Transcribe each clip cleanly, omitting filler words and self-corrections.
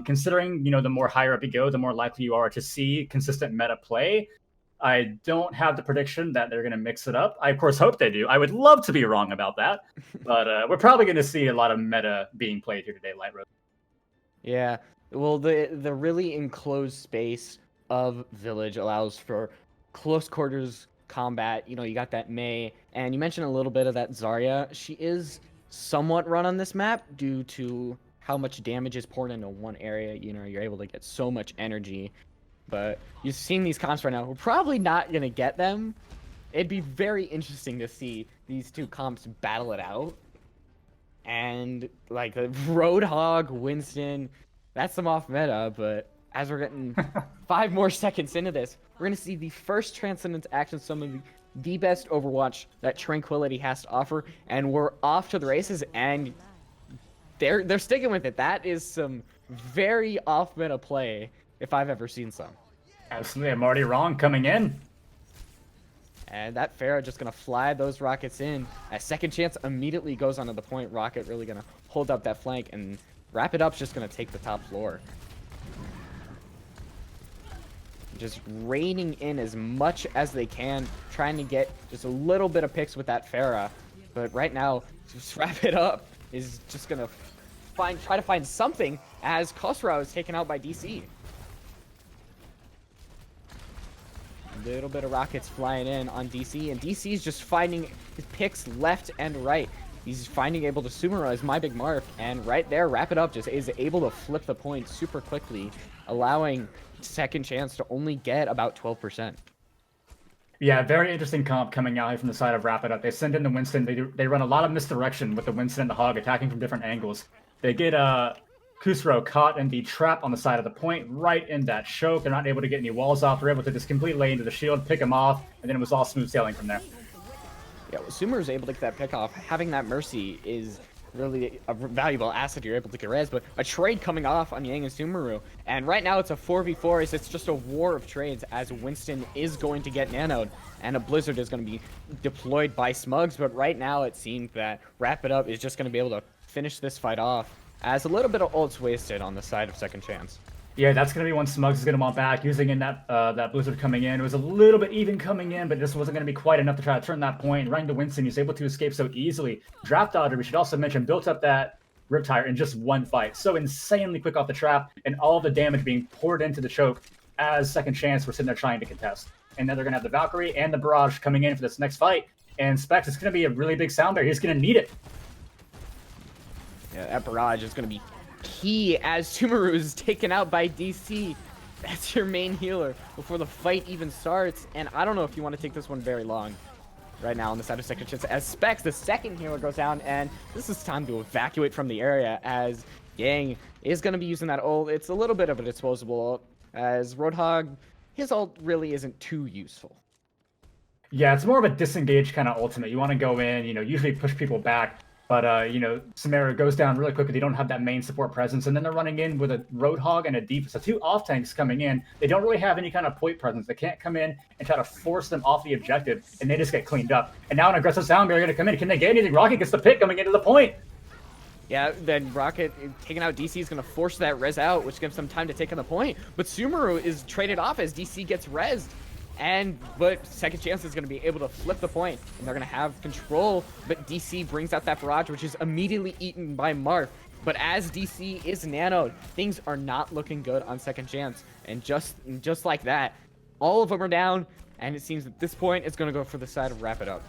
Considering, the more higher up you go, the more likely you are to see consistent meta play. I don't have the prediction that they're going to mix it up. I, of course, hope they do. I would love to be wrong about that. But we're probably going to see a lot of meta being played here today, Light Rose. Yeah, well, the really enclosed space of Village allows for close quarters combat. You got that Mei, and you mentioned a little bit of that Zarya. She is somewhat run on this map due to how much damage is poured into one area. You're able to get so much energy. But you've seen these comps right now. We're probably not going to get them. It'd be very interesting to see these two comps battle it out. And, like, the Roadhog, Winston, that's some off meta, but as we're getting 5 more seconds into this, we're going to see the first Transcendence action summon, the best Overwatch that Tranquility has to offer, and we're off to the races, and they're sticking with it. That is some very off meta play if I've ever seen some. Absolutely, I'm already wrong coming in. And that Pharah just going to fly those rockets in. A second chance immediately goes onto the point. Rocket really going to hold up that flank, and Wrap It Up's just going to take the top floor. Just raining in as much as they can, trying to get just a little bit of picks with that Pharah. But right now, just Wrap It Up is just going to try to find something as Khosrow is taken out by DC. Little bit of rockets flying in on DC, and DC is just finding his picks left and right. He's able to summarize My Big Mark, and right there, Wrap It Up just is able to flip the point super quickly, allowing second chance to only get about 12%. Yeah, very interesting comp coming out here from the side of Wrap It Up. They send in the Winston. They run a lot of misdirection with the Winston and the Hog attacking from different angles. They get Khosrow caught in the trap on the side of the point, right in that choke. They're not able to get any walls off. They're able to just completely lay into the shield, pick him off, and then it was all smooth sailing from there. Yeah, well, Sumer is able to get that pick off. Having that Mercy is really a valuable asset. You're able to get res, but a trade coming off on Yang and Sumeru. And right now it's a 4v4. It's just a war of trades as Winston is going to get nanoed, and a Blizzard is going to be deployed by Smugs. But right now it seems that Wrap It Up is just going to be able to finish this fight off, as a little bit of ults wasted on the side of second chance. Yeah, that's going to be one Smugs is going to want back, using in that Blizzard coming in. It was a little bit even coming in, but this wasn't going to be quite enough to try to turn that point. Running to Winston, he's able to escape so easily. Draft Dodger, we should also mention, built up that Riptire in just one fight. So insanely quick off the trap, and all the damage being poured into the choke as second chance we're sitting there trying to contest. And then they're going to have the Valkyrie and the Barrage coming in for this next fight. And Specs is going to be a really big sound barrier. He's going to need it. Yeah, that Barrage is going to be key as Sumeru is taken out by DC. That's your main healer before the fight even starts. And I don't know if you want to take this one very long right now on the side of second chance. As Specs, the second healer, goes down, and this is time to evacuate from the area as Yang is going to be using that ult. It's a little bit of a disposable ult, as Roadhog, his ult really isn't too useful. Yeah, it's more of a disengaged kind of ultimate. You want to go in, usually push people back. But, Samara goes down really quickly. They don't have that main support presence. And then they're running in with a Roadhog and a Deep. So 2 off-tanks coming in. They don't really have any kind of point presence. They can't come in and try to force them off the objective. And they just get cleaned up. And now an aggressive sound barrier going to come in. Can they get anything? Rocket gets the pick coming into the point. Yeah, then Rocket taking out DC is going to force that res out, which gives them time to take on the point. But Sumeru is traded off as DC gets rezzed. But second chance is going to be able to flip the point, and they're going to have control. But DC brings out that Barrage, which is immediately eaten by Marth. But as DC is nanoed, things are not looking good on second chance. And just like that, all of them are down, and it seems at this point it's going to go for the side of Wrap It Up.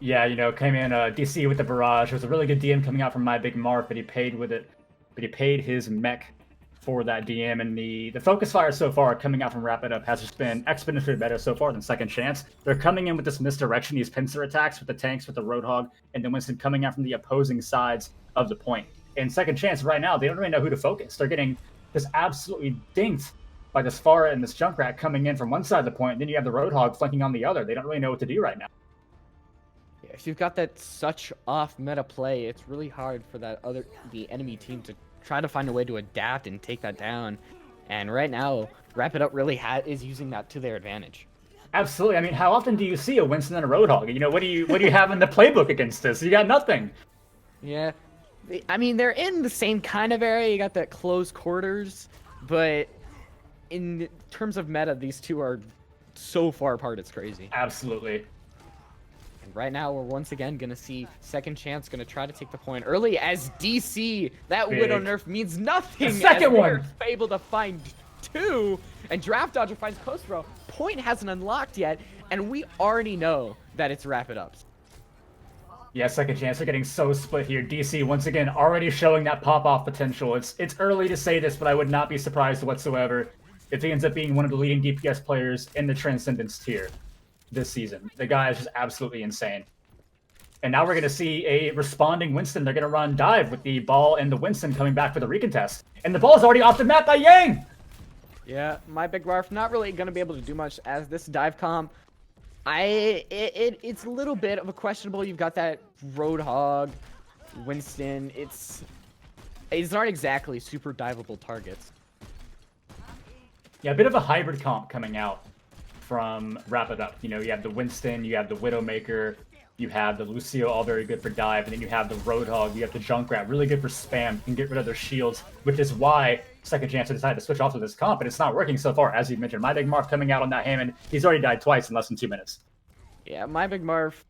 Yeah, came in DC with the Barrage. It was a really good DM coming out from My Big Marth, but he paid with it. But he paid his mech for that DM, and the focus fire so far coming out from Wrap It Up has just been exponentially better so far than second chance. They're coming in with this misdirection, these pincer attacks with the tanks, with the Roadhog, and then Winston coming out from the opposing sides of the point. And second chance right now, they don't really know who to focus. They're getting just absolutely dinked by this Pharah and this Junkrat coming in from one side of the point, and then you have the Roadhog flanking on the other. They don't really know what to do right now. Yeah, if you've got that such off meta play, it's really hard for the enemy team to try to find a way to adapt and take that down. And right now, Wrap It Up really is using that to their advantage. Absolutely. I mean, how often do you see a Winston and a Roadhog? What do you have in the playbook against this? You got nothing. Yeah. I mean, they're in the same kind of area. You got that close quarters, but in terms of meta, these two are so far apart, it's crazy. Absolutely. And right now, we're once again going to see Second Chance going to try to take the point early as DC. That Big. Widow nerf means nothing. The second one! Able to find 2, and Draft Dodger finds Coast Row. Point hasn't unlocked yet, and we already know that it's Rapid Ups. Yeah, Second Chance, they're getting so split here. DC, once again, already showing that pop-off potential. It's early to say this, but I would not be surprised whatsoever if he ends up being one of the leading DPS players in the Transcendence tier this season. The guy is just absolutely insane. And now we're going to see a responding Winston. They're going to run dive with the ball and the Winston coming back for the recontest. And the ball is already off the map by Yang! Yeah, my big Barf not really going to be able to do much as this dive comp. It's a little bit of a questionable. You've got that Roadhog, Winston. It's not exactly super diveable targets. Yeah, a bit of a hybrid comp coming out from Rapid Up. You know, you have the Winston, you have the Widowmaker, you have the Lucio, all very good for dive, and then you have the Roadhog, you have the Junkrat, really good for spam, can get rid of their shields, which is why Second Chance decided to switch off to this comp, and it's not working so far, as you mentioned. My Big Marv coming out on that Hammond, he's already died twice in less than 2 minutes. Yeah, my Big Marv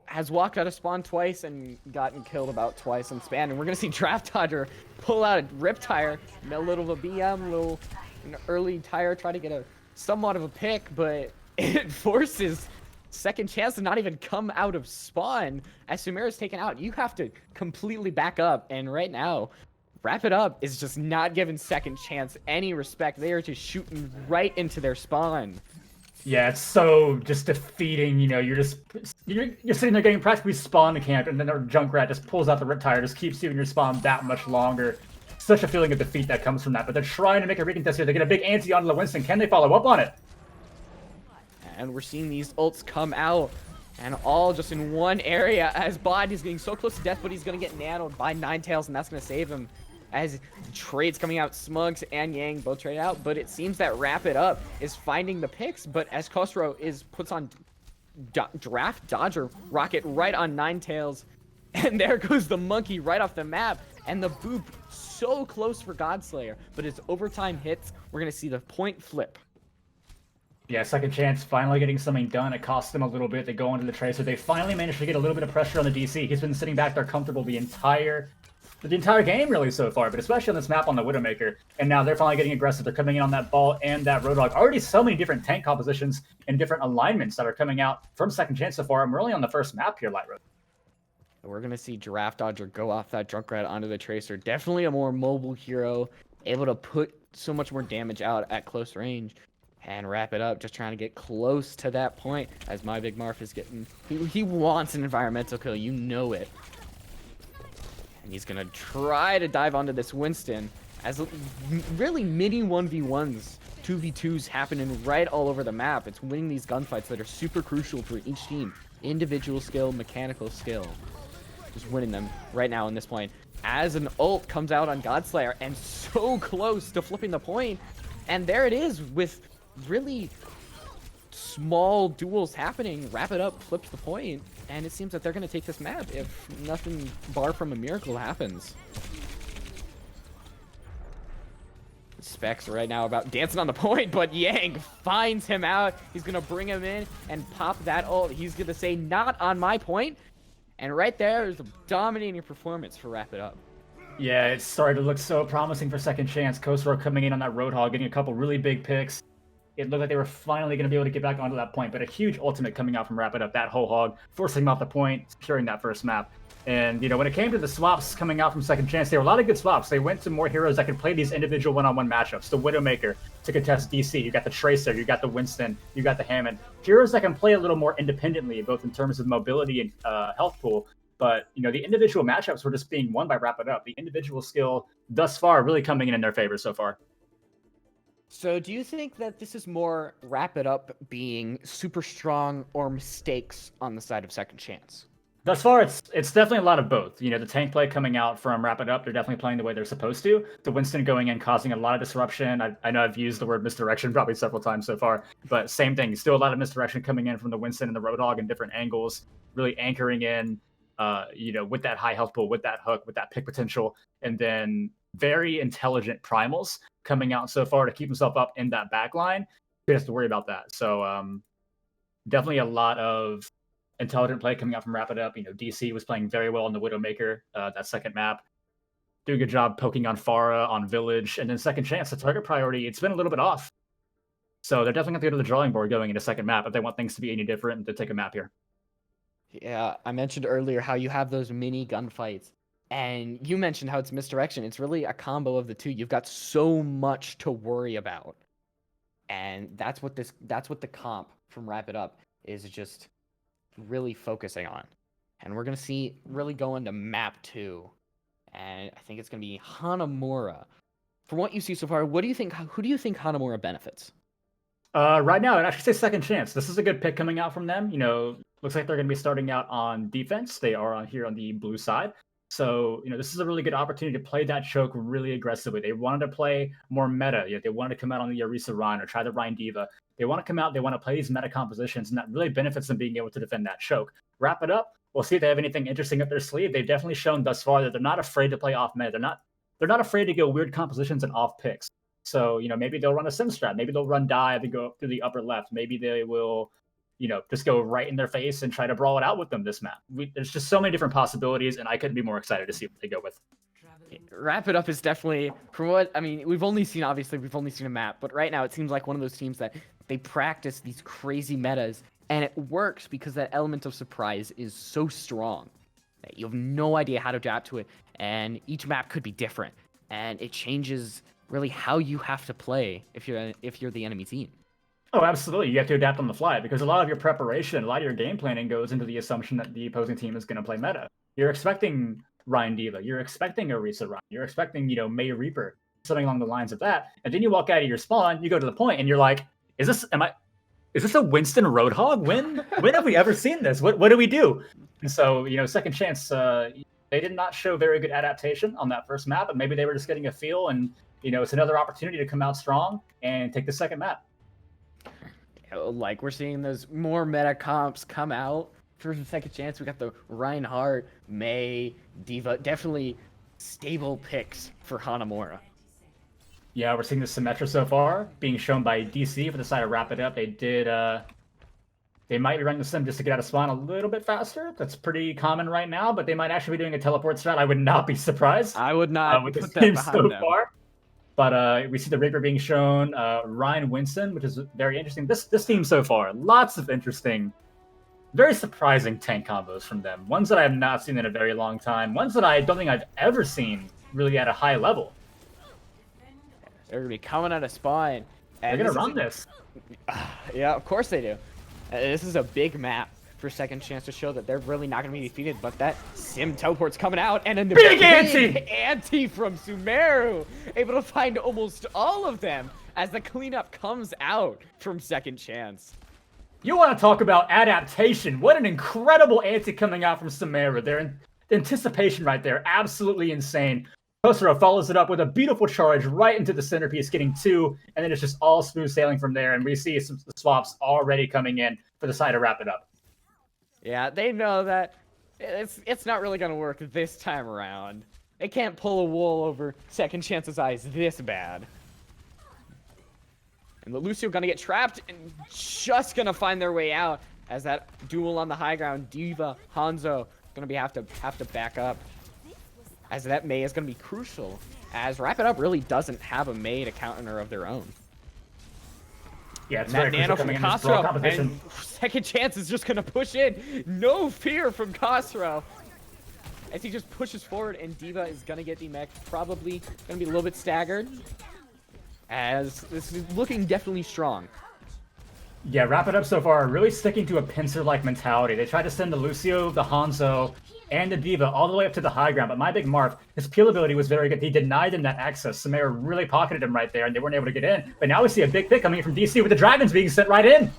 has walked out of spawn twice and gotten killed about twice in span, and we're gonna see Draft Dodger pull out a Rip Tire, a little of a BM, little an early tire, try to get a somewhat of a pick, but it forces Second Chance to not even come out of spawn. As Sumaira's taken out, you have to completely back up, and right now, Rapid Up is just not giving Second Chance any respect. They are just shooting right into their spawn. Yeah, it's so just defeating, you know, you're sitting there getting practically spawn to camp, and then their Junkrat just pulls out the Rip Tire, just keeps you in your spawn that much longer. Such a feeling of defeat that comes from that, but they're trying to make a recontest here. They get a big ante onto the Winston. Can they follow up on it? And we're seeing these ults come out, and all just in one area, as Bod is getting so close to death, but he's going to get nanoed by Ninetales, and that's going to save him. As trades coming out, Smugs and Yang both trade out, but it seems that Rapid Up is finding the picks, but as Khosrow puts on Draft Dodger Rocket right on Ninetales, and there goes the monkey right off the map, and the boop so close for Godslayer, but as overtime hits, we're going to see the point flip. Yeah, Second Chance finally getting something done. It cost them a little bit. They go into the Tracer. They finally managed to get a little bit of pressure on the DC. He's been sitting back there comfortable the entire game really so far, but especially on this map on the Widowmaker. And now they're finally getting aggressive. They're coming in on that ball and that Roadhog. Already so many different tank compositions and different alignments that are coming out from Second Chance so far. I'm really on the first map here, Light Road. We're going to see Giraffe Dodger go off that Junkrat onto the Tracer. Definitely a more mobile hero, able to put so much more damage out at close range. And wrap it up, just trying to get close to that point as my Big Marf is getting... He wants an environmental kill, you know it. And he's going to try to dive onto this Winston as really mini 1v1s, 2v2s happening right all over the map. It's winning these gunfights that are super crucial for each team. Individual skill, mechanical skill. Just winning them right now in this point. As an ult comes out on Godslayer and so close to flipping the point. And there it is with really small duels happening. Wrap it up, flips the point, and it seems that they're going to take this map if nothing bar from a miracle happens. Specs right now about dancing on the point, but Yang finds him out. He's going to bring him in and pop that ult. He's going to say, not on my point. And right there is a dominating performance for Wrap It Up. Yeah, it's starting to look so promising for Second Chance. Khosrow coming in on that Roadhog, getting a couple really big picks. It looked like they were finally going to be able to get back onto that point, but a huge ultimate coming out from Wrap It Up, that whole hog, forcing him off the point, securing that first map. And, you know, when it came to the swaps coming out from Second Chance, there were a lot of good swaps. They went to more heroes that could play these individual one-on-one matchups. The Widowmaker to contest DC. You got the Tracer, you got the Winston, you got the Hammond. Heroes that can play a little more independently, both in terms of mobility and health pool. But, you know, the individual matchups were just being won by Wrap It Up. The individual skill thus far really coming in their favor so far. So do you think that this is more Wrap It Up being super strong or mistakes on the side of Second Chance? Thus far, it's definitely a lot of both. You know, the tank play coming out from Wrap It Up, they're definitely playing the way they're supposed to. The Winston going in, causing a lot of disruption. I know I've used the word misdirection probably several times so far, but same thing. Still a lot of misdirection coming in from the Winston and the Roadhog in different angles, really anchoring in with that high health pool, with that hook, with that pick potential, and then very intelligent primals coming out so far to keep himself up in that back line. He has to worry about that. So definitely a lot of intelligent play coming out from Wrap It Up. DC was playing very well on the Widowmaker, that second map. Do a good job poking on Pharah, on Village, and then second chance, the target priority, it's been a little bit off. So they're definitely going to go to the drawing board going into second map if they want things to be any different to take a map here. Yeah, I mentioned earlier how you have those mini gunfights, and you mentioned how it's misdirection. It's really a combo of the two. You've got so much to worry about, and that's what the comp from Wrap It Up is just really focusing on. And we're gonna see really go into map 2. And I think it's going to be Hanamura. From what you see so far, who do you think Hanamura benefits? Right now, I'd actually say second chance. This is a good pick coming out from them. Looks like they're going to be starting out on defense. They are here on the blue side. So, this is a really good opportunity to play that choke really aggressively. They wanted to play more meta. They wanted to come out on the Orisa Rhine or try the Rhine Diva. They want to come out, they want to play these meta compositions, and that really benefits them being able to defend that choke. Wrap It Up. We'll see if they have anything interesting up their sleeve. They've definitely shown thus far that they're not afraid to play off meta. They're not afraid to go weird compositions and off picks. So, maybe they'll run a sim strat. Maybe they'll run dive and go through the upper left. Maybe they will, just go right in their face and try to brawl it out with them this map. There's just so many different possibilities, and I couldn't be more excited to see what they go with. Wrap It Up is definitely, from what, I mean, we've only seen a map, but right now it seems like one of those teams that they practice these crazy metas, and it works because that element of surprise is so strong that you have no idea how to adapt to it, and each map could be different, and it changes really how you have to play if you're the enemy team. Oh, absolutely. You have to adapt on the fly because a lot of your preparation, a lot of your game planning goes into the assumption that the opposing team is going to play meta. You're expecting Rhine Diva. You're expecting Orisa Rhine. You're expecting, May Reaper, something along the lines of that. And then you walk out of your spawn, you go to the point, and you're like, is this a Winston Roadhog? When have we ever seen this? What do we do? And so, second chance, they did not show very good adaptation on that first map, but maybe they were just getting a feel, and, it's another opportunity to come out strong and take the second map. Like, we're seeing those more meta comps come out for the second chance. We got the Reinhardt, May, Diva, definitely stable picks for Hanamura. Yeah, we're seeing the Symmetra so far being shown by DC for the side of Wrap It Up. They might be running the sim just to get out of spawn a little bit faster. That's pretty common right now, but they might actually be doing a teleport strat. I would not be surprised. I would not with put this that team behind so them. far. But we see the Reaper being shown, Ryan Winston, which is very interesting. This team so far, lots of interesting, very surprising tank combos from them. Ones that I have not seen in a very long time. Ones that I don't think I've ever seen really at a high level. They're going to be coming out of spawn. They're going to run this. Yeah, of course they do. This is a big map for second chance to show that they're really not going to be defeated, but that sim teleport's coming out, and then the big anti from Sumeru, able to find almost all of them as the cleanup comes out from second chance. You want to talk about adaptation? What an incredible anti coming out from Sumeru. Their anticipation right there, absolutely insane. Kosero follows it up with a beautiful charge right into the centerpiece, getting 2, and then it's just all smooth sailing from there, and we see some swaps already coming in for the side to Wrap It Up. Yeah, they know that it's not really going to work this time around. They can't pull a wool over second chance's eyes this bad. And the Lucio going to get trapped and just going to find their way out as that duel on the high ground. Diva, Hanzo going to have to back up. As that Mei is going to be crucial, as Wrap It Up really doesn't have a Mei to counter of their own. Yeah, it's that very nano from Cosro, competition. and second chance is just going to push in. No fear from Cosro. As he just pushes forward, and Diva is going to get demeched. Probably going to be a little bit staggered. As this is looking definitely strong. Yeah, Wrap It Up so far really sticking to a pincer-like mentality. They tried to send the Lucio, the Hanzo, and the Diva all the way up to the high ground, but my big Marth, his peel ability was very good. He denied them that access. Sumeru really pocketed him right there, and they weren't able to get in. But now we see a big pick coming in from DC with the Dragons being sent right in.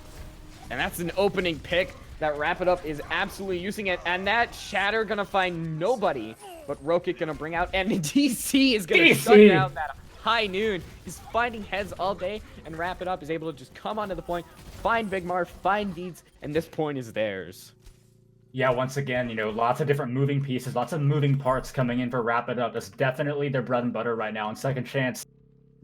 And that's an opening pick that Wrap It Up is absolutely using it. And that Shatter gonna find nobody, but Rokit gonna bring out, and DC is gonna shut down that high noon. He's finding heads all day, and Wrap It Up is able to just come onto the point, find Big Marth, find Deeds, and this point is theirs. Yeah, once again, lots of different moving pieces, lots of moving parts coming in for Wrap It Up. That's definitely their bread and butter right now. And Second Chance,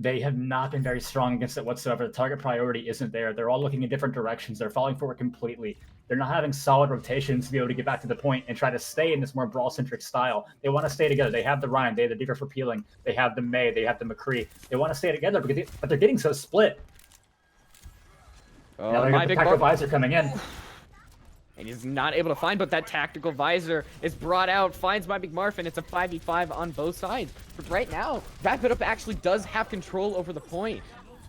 they have not been very strong against it whatsoever. The target priority isn't there. They're all looking in different directions. They're falling forward completely. They're not having solid rotations to be able to get back to the point and try to stay in this more brawl-centric style. They want to stay together. They have the Ryan, they have the Digger for peeling, they have the May, they have the McCree. They want to stay together, but they're getting so split. Now they got the Tactical Visor coming in. And he's not able to find, but that Tactical Visor is brought out, finds My Big Marf, and it's a 5v5 on both sides. But right now, Wrap It Up actually does have control over the point.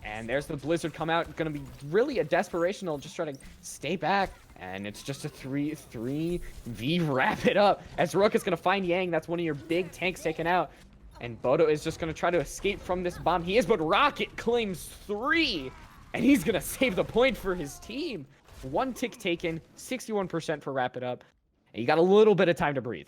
And there's the Blizzard come out, gonna be really a desperational, just trying to stay back. And it's just a 3-3v Wrap It Up. As Rook is gonna find Yang, that's one of your big tanks taken out. And Bodo is just gonna try to escape from this bomb. He is, but Rocket claims 3! And he's gonna save the point for his team. 1 tick taken, 61% for Wrap It Up, and you got a little bit of time to breathe.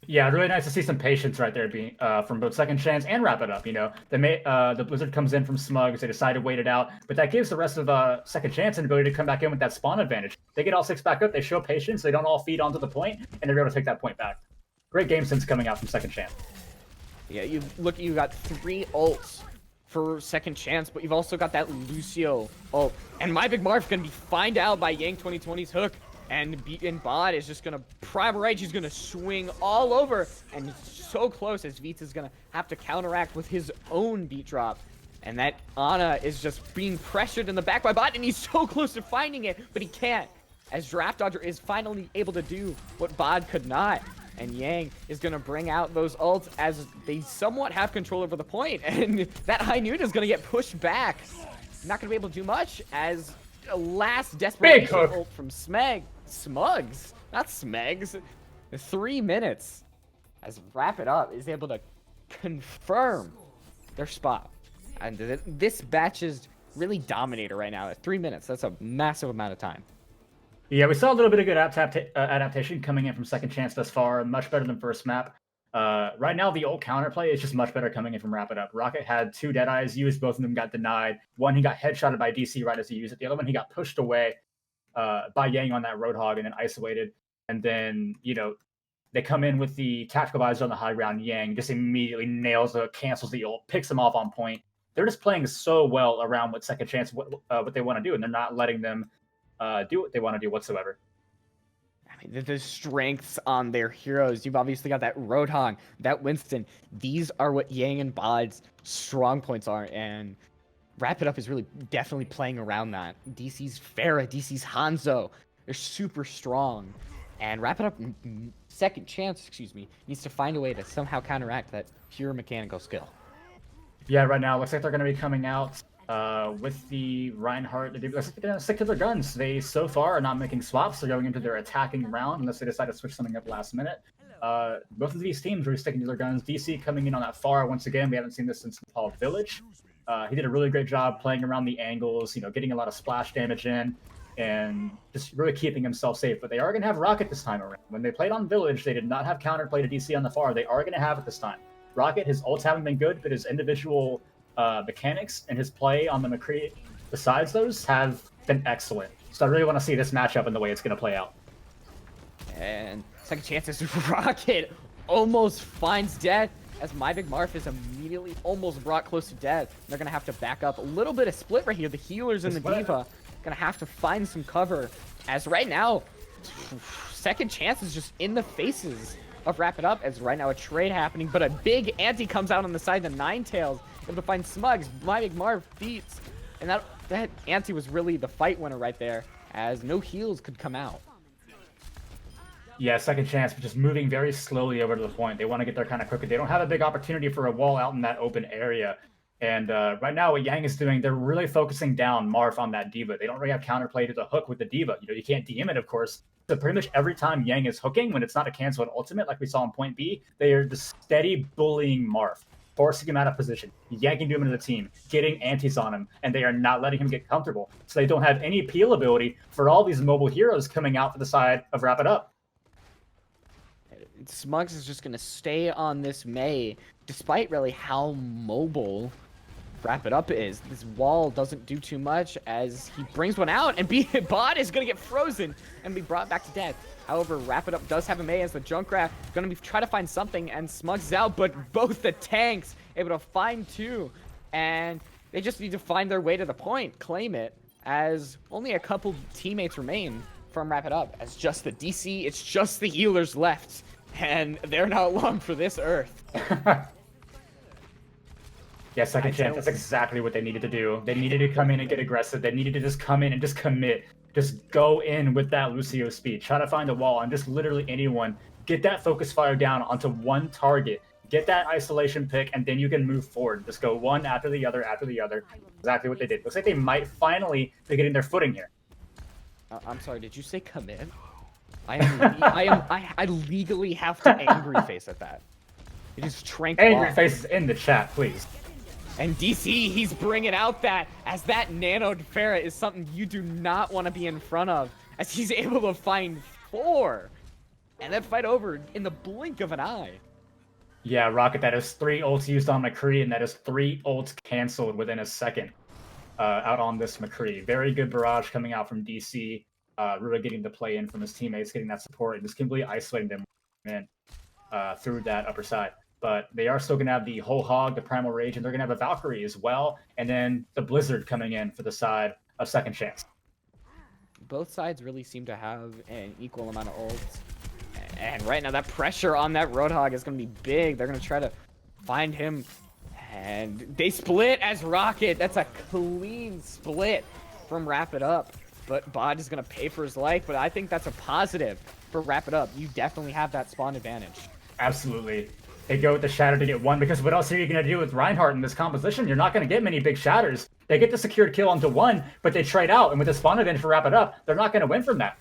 Yeah, really nice to see some patience right there being from both Second Chance and Wrap It Up. The Blizzard comes in from Smugs, they decide to wait it out, but that gives the rest of Second Chance an ability to come back in with that spawn advantage. They get all 6 back up, they show patience, they don't all feed onto the point, and they're able to take that point back. Great game sense coming out from Second Chance. Yeah, you got 3 ults for Second Chance, but you've also got that Lucio ult. And My Big Marf gonna be find out by Yang 2020's hook, and Bod is just gonna prime right. He's gonna swing all over, and it's so close as Vita is gonna have to counteract with his own beat drop. And that Ana is just being pressured in the back by Bod, and he's so close to finding it, but he can't. As Draft Dodger is finally able to do what Bod could not. And Yang is going to bring out those ults as they somewhat have control over the point. And that High Noon is going to get pushed back. Not going to be able to do much as a last desperation ult from Smugs. Not Smegs. 3 minutes. As Wrap It Up is able to confirm their spot. And this batch is really dominator right now at 3 minutes. That's a massive amount of time. Yeah, we saw a little bit of good adaptation coming in from Second Chance thus far. Much better than first map. Right now, the old counterplay is just much better coming in from Wrap It Up. Rocket had 2 Deadeyes used. Both of them got denied. One, he got headshotted by DC right as he used it. The other one, he got pushed away by Yang on that Roadhog and then isolated. And then, they come in with the Tactical Visor on the high ground. Yang just immediately nails it, cancels the ult, picks them off on point. They're just playing so well around what Second Chance, what they want to do, and they're not letting them do what they want to do whatsoever. I mean, the strengths on their heroes. You've obviously got that Roadhog, that Winston. These are what Yang and Bod's strong points are, and Wrap It Up is really definitely playing around that. DC's Pharah, DC's Hanzo, they're super strong, and Wrap It Up, Second Chance, needs to find a way to somehow counteract that pure mechanical skill. Yeah, right now, looks like they're going to be coming out with the Reinhardt. They're going to stick to their guns. They, so far, are not making swaps. They're going into their attacking round unless they decide to switch something up last minute. Both of these teams are sticking to their guns. DC coming in on that far once again. We haven't seen this since Nepal Village. He did a really great job playing around the angles, getting a lot of splash damage in, and just really keeping himself safe. But they are going to have Rocket this time around. When they played on Village, they did not have counterplay to DC on the far. They are going to have it this time. Rocket, his ults haven't been good, but his individual mechanics and his play on the McCree, besides those, have been excellent. So I really want to see this matchup and the way it's going to play out. And Second Chance's Rocket almost finds death as My Big Marf is immediately almost brought close to death. They're going to have to back up a little bit of split right here. The healers and the Diva going to have to find some cover as right now, Second Chance is just in the faces of Wrap It Up as right now a trade happening, but a big anti comes out on the side of the Ninetales, able to find Smugs. My Big Marv beats, and that anti was really the fight winner right there, as no heals could come out. Yeah, Second Chance, but just moving very slowly over to the point. They want to get there kind of quicker. They don't have a big opportunity for a wall out in that open area. And right now, what Yang is doing, they're really focusing down Marf on that Diva. They don't really have counterplay to the hook with the Diva. You can't DM it, of course. So pretty much every time Yang is hooking, when it's not a cancel and ultimate like we saw in Point B, they are just steady bullying Marf, forcing him out of position, yanking him into the team, getting antis on him, and they are not letting him get comfortable. So they don't have any peel ability for all these mobile heroes coming out for the side of Wrap It Up. Smugs is just going to stay on this May, despite really how mobile Wrap It Up is. This wall doesn't do too much as he brings one out, and Bot is going to get frozen and be brought back to death. However, Wrap It Up does have a May as the Junkrat going to be try to find something, and Smugs is out, but both the tanks able to find two, and they just need to find their way to the point, claim it, as only a couple teammates remain from Wrap It Up, as just the DC, it's just the healers left, and they're not long for this earth. Yeah, second chance. That's exactly what they needed to do. They needed to come in and get aggressive. They needed to just come in and just commit. Just go in with that Lucio speed. Try to find a wall and just literally anyone. Get that focus fire down onto one target. Get that isolation pick, and then you can move forward. Just go one after the other after the other. Exactly what they did. Looks like they might finally be getting their footing here. I'm sorry, did you say commit? I legally have to angry face at that. It is tranquil. Angry faces in the chat, please. And DC, he's bringing out that, as that nanoed Pharah is something you do not want to be in front of, as he's able to find 4. And that fight over in the blink of an eye. Yeah, Rocket, that is 3 ults used on McCree, and that is 3 ults canceled within a second out on this McCree. Very good barrage coming out from DC, really getting the play in from his teammates, getting that support, and just completely isolating them in through that upper side. But they are still going to have the Whole Hog, the Primal Rage, and they're going to have a Valkyrie as well. And then the Blizzard coming in for the side of Second Chance. Both sides really seem to have an equal amount of ults. And right now, that pressure on that Roadhog is going to be big. They're going to try to find him. And they split as Rocket. That's a clean split from Wrap It Up. But Bod is going to pay for his life. But I think that's a positive for Wrap It Up. You definitely have that spawn advantage. Absolutely. They go with the shatter to get one, because what else are you going to do with Reinhardt in this composition? You're not going to get many big shatters. They get the secured kill onto one, but they trade out, and with the spawn advantage for Wrap It Up, they're not going to win from that.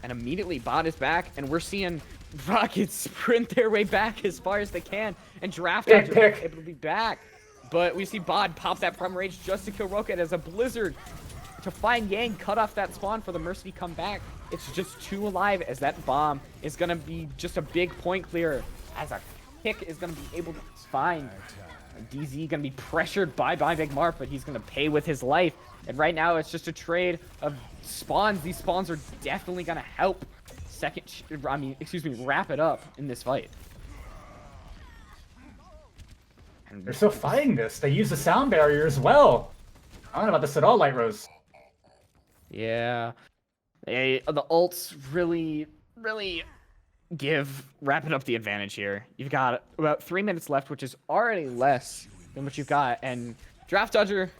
And immediately Bot is back, and we're seeing Rockets sprint their way back as far as they can, and Draft able to be back. But we see Bod pop that Primal Rage just to kill Rocket as a Blizzard to find Yang, cut off that spawn for the Mercy come back. It's just 2 alive, as that bomb is going to be just a big point clearer, as a Pick is going to be able to find DZ, going to be pressured by Big Mark, but he's going to pay with his life. And right now, it's just a trade of spawns. These spawns are definitely going to help Wrap It Up in this fight. And they're still fighting this. They use the sound barrier as well. I don't know about this at all, Light Rose. Yeah. The ults really give Wrap It Up the advantage here. You've got about 3 minutes left, which is already less than what you've got. And Draft Dodger,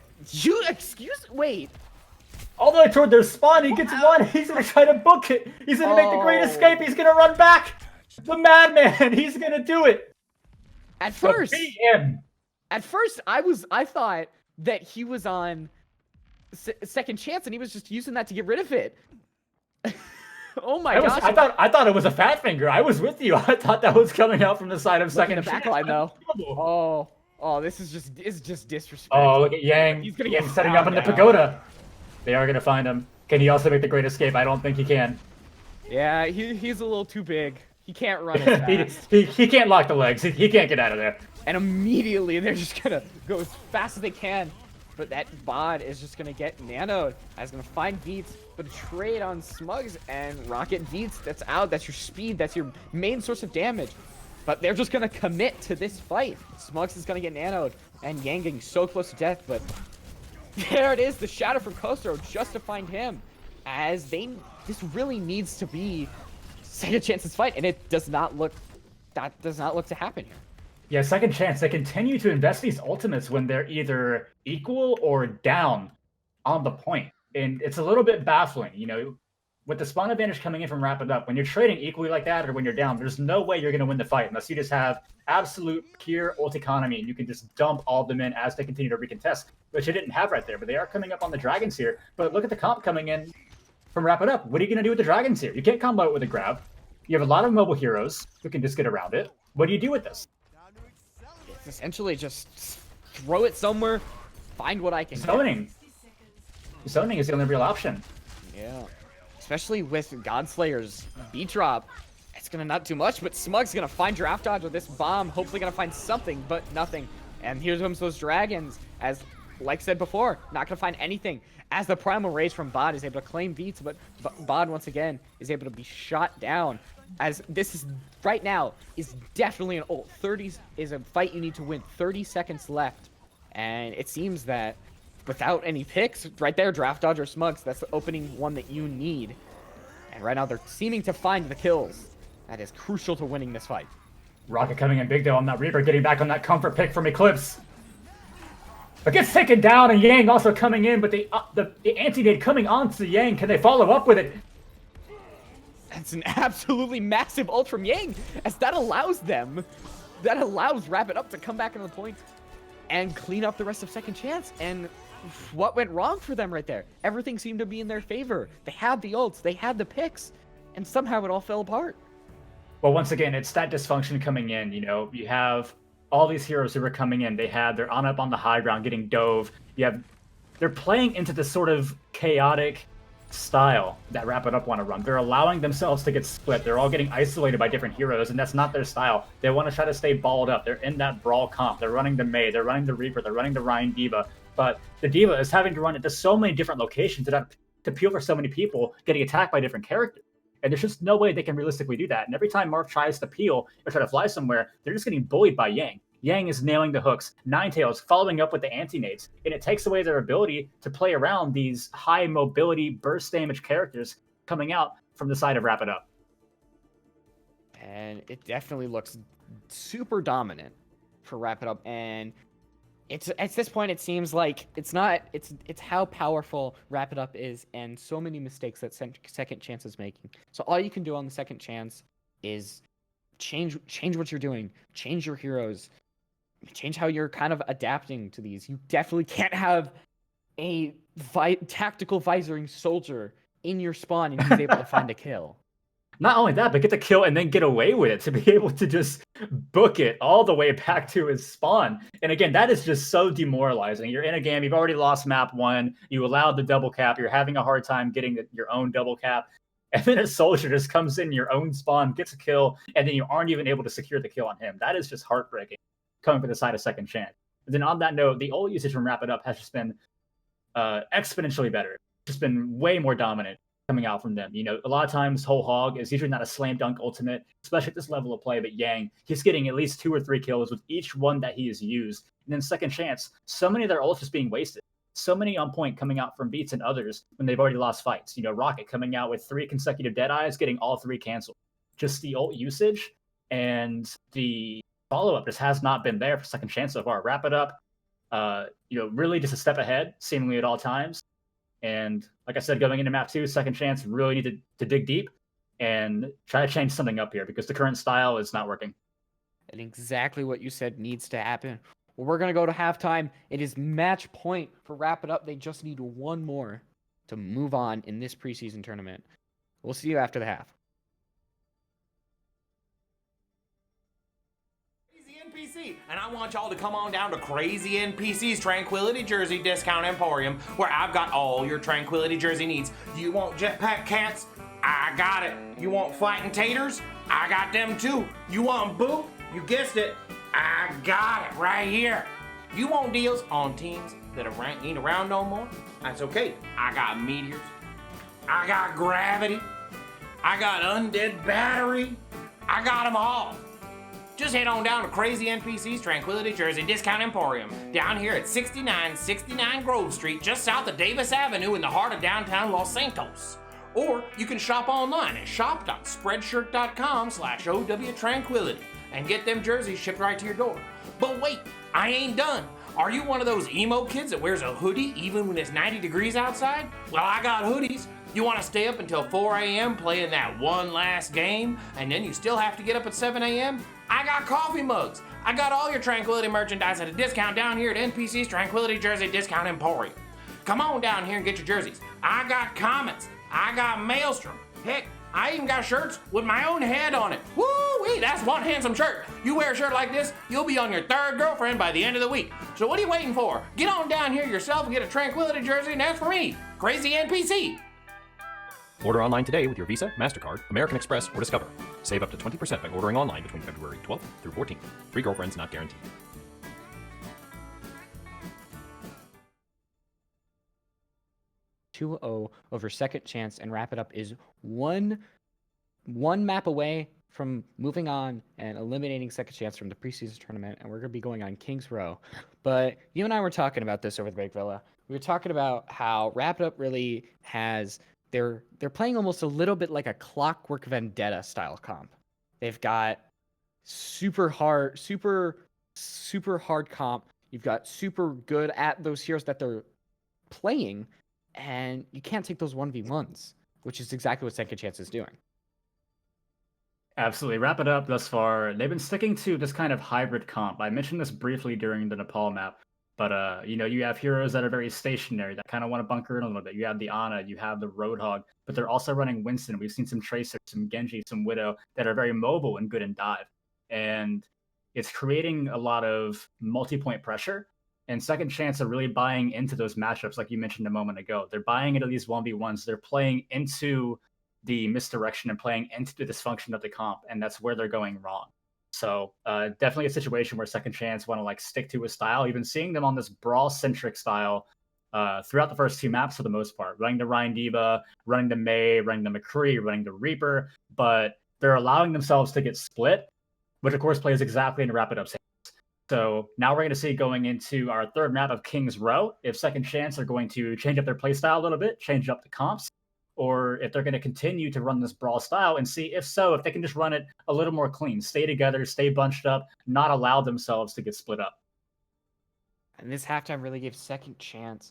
wait. All the way toward their spawn, he gets one. He's going to try to book it. He's going to make the great escape. He's going to run back. The madman, he's going to do it. At first, I thought that he was on Second Chance, and he was just using that to get rid of it. Oh my gosh! I thought it was a fat finger. I was with you. I thought that was coming out from the side of Second Chance. Backline though. Oh, this is just disrespect. Oh, look at Yang. He's gonna get setting up in the pagoda. They are gonna find him. Can he also make the great escape? I don't think he can. Yeah, he's a little too big. He can't run as fast. he can't lock the legs. He can't get out of there. And immediately they're just gonna go as fast as they can. But that Bod is just gonna get nanoed. Is gonna find Beats, but a trade on Smugs and Rocket Beats. That's out. That's your speed. That's your main source of damage. But they're just gonna commit to this fight. Smugs is gonna get nanoed, and Yang getting so close to death. But there it is, the shadow from Kostro just to find him. As this really needs to be Second Chance's fight, and it does not look. That does not look to happen here. Yeah, Second Chance, they continue to invest these ultimates when they're either equal or down on the point. And it's a little bit baffling, you know, with the spawn advantage coming in from Wrap It Up, when you're trading equally like that or when you're down, there's no way you're going to win the fight unless you just have absolute pure ult economy and you can just dump all of them in as they continue to recontest, which you didn't have right there. But they are coming up on the Dragons here. But look at the comp coming in from Wrap It Up. What are you going to do with the Dragons here? You can't combo it with a grab. You have a lot of mobile heroes who can just get around it. What do you do with this? Essentially just throw it somewhere, find what I can Zoning. Zoning is the only real option. Yeah. Especially with Godslayer's beat drop. It's gonna not do much, but Smug's gonna find Draft Dodge with this bomb, hopefully gonna find something, but nothing. And here comes those dragons, as like said before, not gonna find anything. As the primal rage from Bod is able to claim beats, but Bod once again is able to be shot down. As this is right now is definitely an ult. 30 is a fight you need to win. 30 seconds left, and it seems that without any picks, right there, Draft Dodger Smugs, that's the opening one that you need. And right now they're seeming to find the kills. That is crucial to winning this fight. Rocket coming in big though on that Reaper, getting back on that comfort pick from Eclipse. But gets taken down, and Yang also coming in, but the anti-nade coming onto Yang. Can they follow up with it? That's an absolutely massive ult from Yang, as that allows Wrap It Up to come back into the point and clean up the rest of Second Chance. And what went wrong for them right there? Everything seemed to be in their favor. They had the ults, they had the picks, and somehow it all fell apart. Well, once again, it's that dysfunction coming in. You know, you have all these heroes who are coming in. They're up on the high ground, getting dove. They're playing into this sort of chaotic style that Wrap It Up want to run. They're allowing themselves to get split. They're all getting isolated by different heroes, and that's not their style. They want to try to stay balled up. They're in that brawl comp. They're running the Mei. They're running the Reaper. They're running the Ryan D.Va. But the D.Va is having to run it to so many different locations to peel for so many people, getting attacked by different characters. And there's just no way they can realistically do that. And every time Marth tries to peel or try to fly somewhere, they're just getting bullied by Yang. Yang is nailing the hooks, Ninetales following up with the anti-nades, and it takes away their ability to play around these high mobility burst damage characters coming out from the side of Wrap It Up. And it definitely looks super dominant for Wrap It Up, and it's at this point it seems like it's how powerful Wrap It Up is, and so many mistakes that Second Chance is making. So all you can do on the Second Chance is change what you're doing, change your heroes, change how you're kind of adapting to these. You definitely can't have a tactical visoring soldier in your spawn and he's able to find a kill. Not only that, but get the kill and then get away with it, to be able to just book it all the way back to his spawn. And again, that is just so demoralizing. You're in a game, you've already lost map 1, you allowed the double cap, you're having a hard time getting your own double cap, and then a soldier just comes in your own spawn, gets a kill, and then you aren't even able to secure the kill on him. That is just heartbreaking, coming from the side of Second Chance. And then on that note, the ult usage from Wrap It Up has just been exponentially better. Just been way more dominant coming out from them. You know, a lot of times Whole Hog is usually not a slam dunk ultimate, especially at this level of play, but Yang, he's getting at least 2 or 3 kills with each one that he has used. And then Second Chance, so many of their ults just being wasted. So many on point coming out from Beats and others when they've already lost fights. You know, Rocket coming out with 3 consecutive Deadeyes, getting all 3 canceled. Just the ult usage and the follow-up just has not been there for Second Chance so far. Wrap It Up, really just a step ahead, seemingly at all times. And like I said, going into map 2, Second Chance really needed to dig deep and try to change something up here because the current style is not working. And exactly what you said needs to happen. Well, we're going to go to halftime. It is match point for Wrap It Up. They just need 1 more to move on in this preseason tournament. We'll see you after the half. NPC, and I want y'all to come on down to Crazy NPC's Tranquility Jersey Discount Emporium, where I've got all your Tranquility Jersey needs. You want jetpack cats? I got it. You want fighting taters? I got them too. You want boop? You guessed it. I got it right here. You want deals on teams that ain't around no more? That's okay. I got meteors. I got gravity. I got undead battery. I got them all. Just head on down to Crazy NPC's Tranquility Jersey Discount Emporium, down here at 6969 Grove Street, just south of Davis Avenue in the heart of downtown Los Santos. Or you can shop online at shop.spreadshirt.com/OWTranquility and get them jerseys shipped right to your door. But wait, I ain't done. Are you one of those emo kids that wears a hoodie even when it's 90 degrees outside? Well, I got hoodies. You want to stay up until 4 a.m. playing that one last game, and then you still have to get up at 7 a.m.? I got coffee mugs. I got all your Tranquility merchandise at a discount down here at NPC's Tranquility Jersey Discount Emporium. Come on down here and get your jerseys. I got Comets. I got Maelstrom. Heck, I even got shirts with my own head on it. Woo-wee, that's one handsome shirt. You wear a shirt like this, you'll be on your 3rd girlfriend by the end of the week. So what are you waiting for? Get on down here yourself and get a Tranquility jersey, and that's for me, Crazy NPC. Order online today with your Visa, MasterCard, American Express, or Discover. Save up to 20% by ordering online between February 12th through 14th. Free girlfriends not guaranteed. 2-0 over Second Chance, and Wrap It Up is one map away from moving on and eliminating Second Chance from the preseason tournament, and we're going to be going on Kings Row. But you and I were talking about this over the break, Villa. We were talking about how Wrap It Up really has they're playing almost a little bit like a Clockwork Vendetta style comp. They've got super hard comp. You've got super good at those heroes that they're playing, and you can't take those 1v1s, which is exactly what Second Chance is doing. Absolutely. Wrap it up thus far. They've been sticking to this kind of hybrid comp. I mentioned this briefly during the Nepal map, but you have heroes that are very stationary that kind of want to bunker in a little bit. You have the Ana, you have the Roadhog, but they're also running Winston. We've seen some Tracer, some Genji, some Widow that are very mobile and good in dive. And it's creating a lot of multi-point pressure. And Second Chance are really buying into those matchups, like you mentioned a moment ago. They're buying into these 1v1s. They're playing into the misdirection and playing into the dysfunction of the comp, and that's where they're going wrong. So definitely a situation where Second Chance want to stick to a style. You've been seeing them on this brawl-centric style throughout the first 2 maps for the most part, running the Ryan Diva, running the Mei, running the McCree, running the Reaper, but they're allowing themselves to get split, which of course plays exactly into Wrap It Up's hands. So now we're going to see going into our 3rd map of Kings Row if Second Chance are going to change up their playstyle a little bit, change up the comps, or if they're going to continue to run this brawl style, and see if they can just run it a little more clean, stay together, stay bunched up, not allow themselves to get split up. And this halftime really gave Second Chance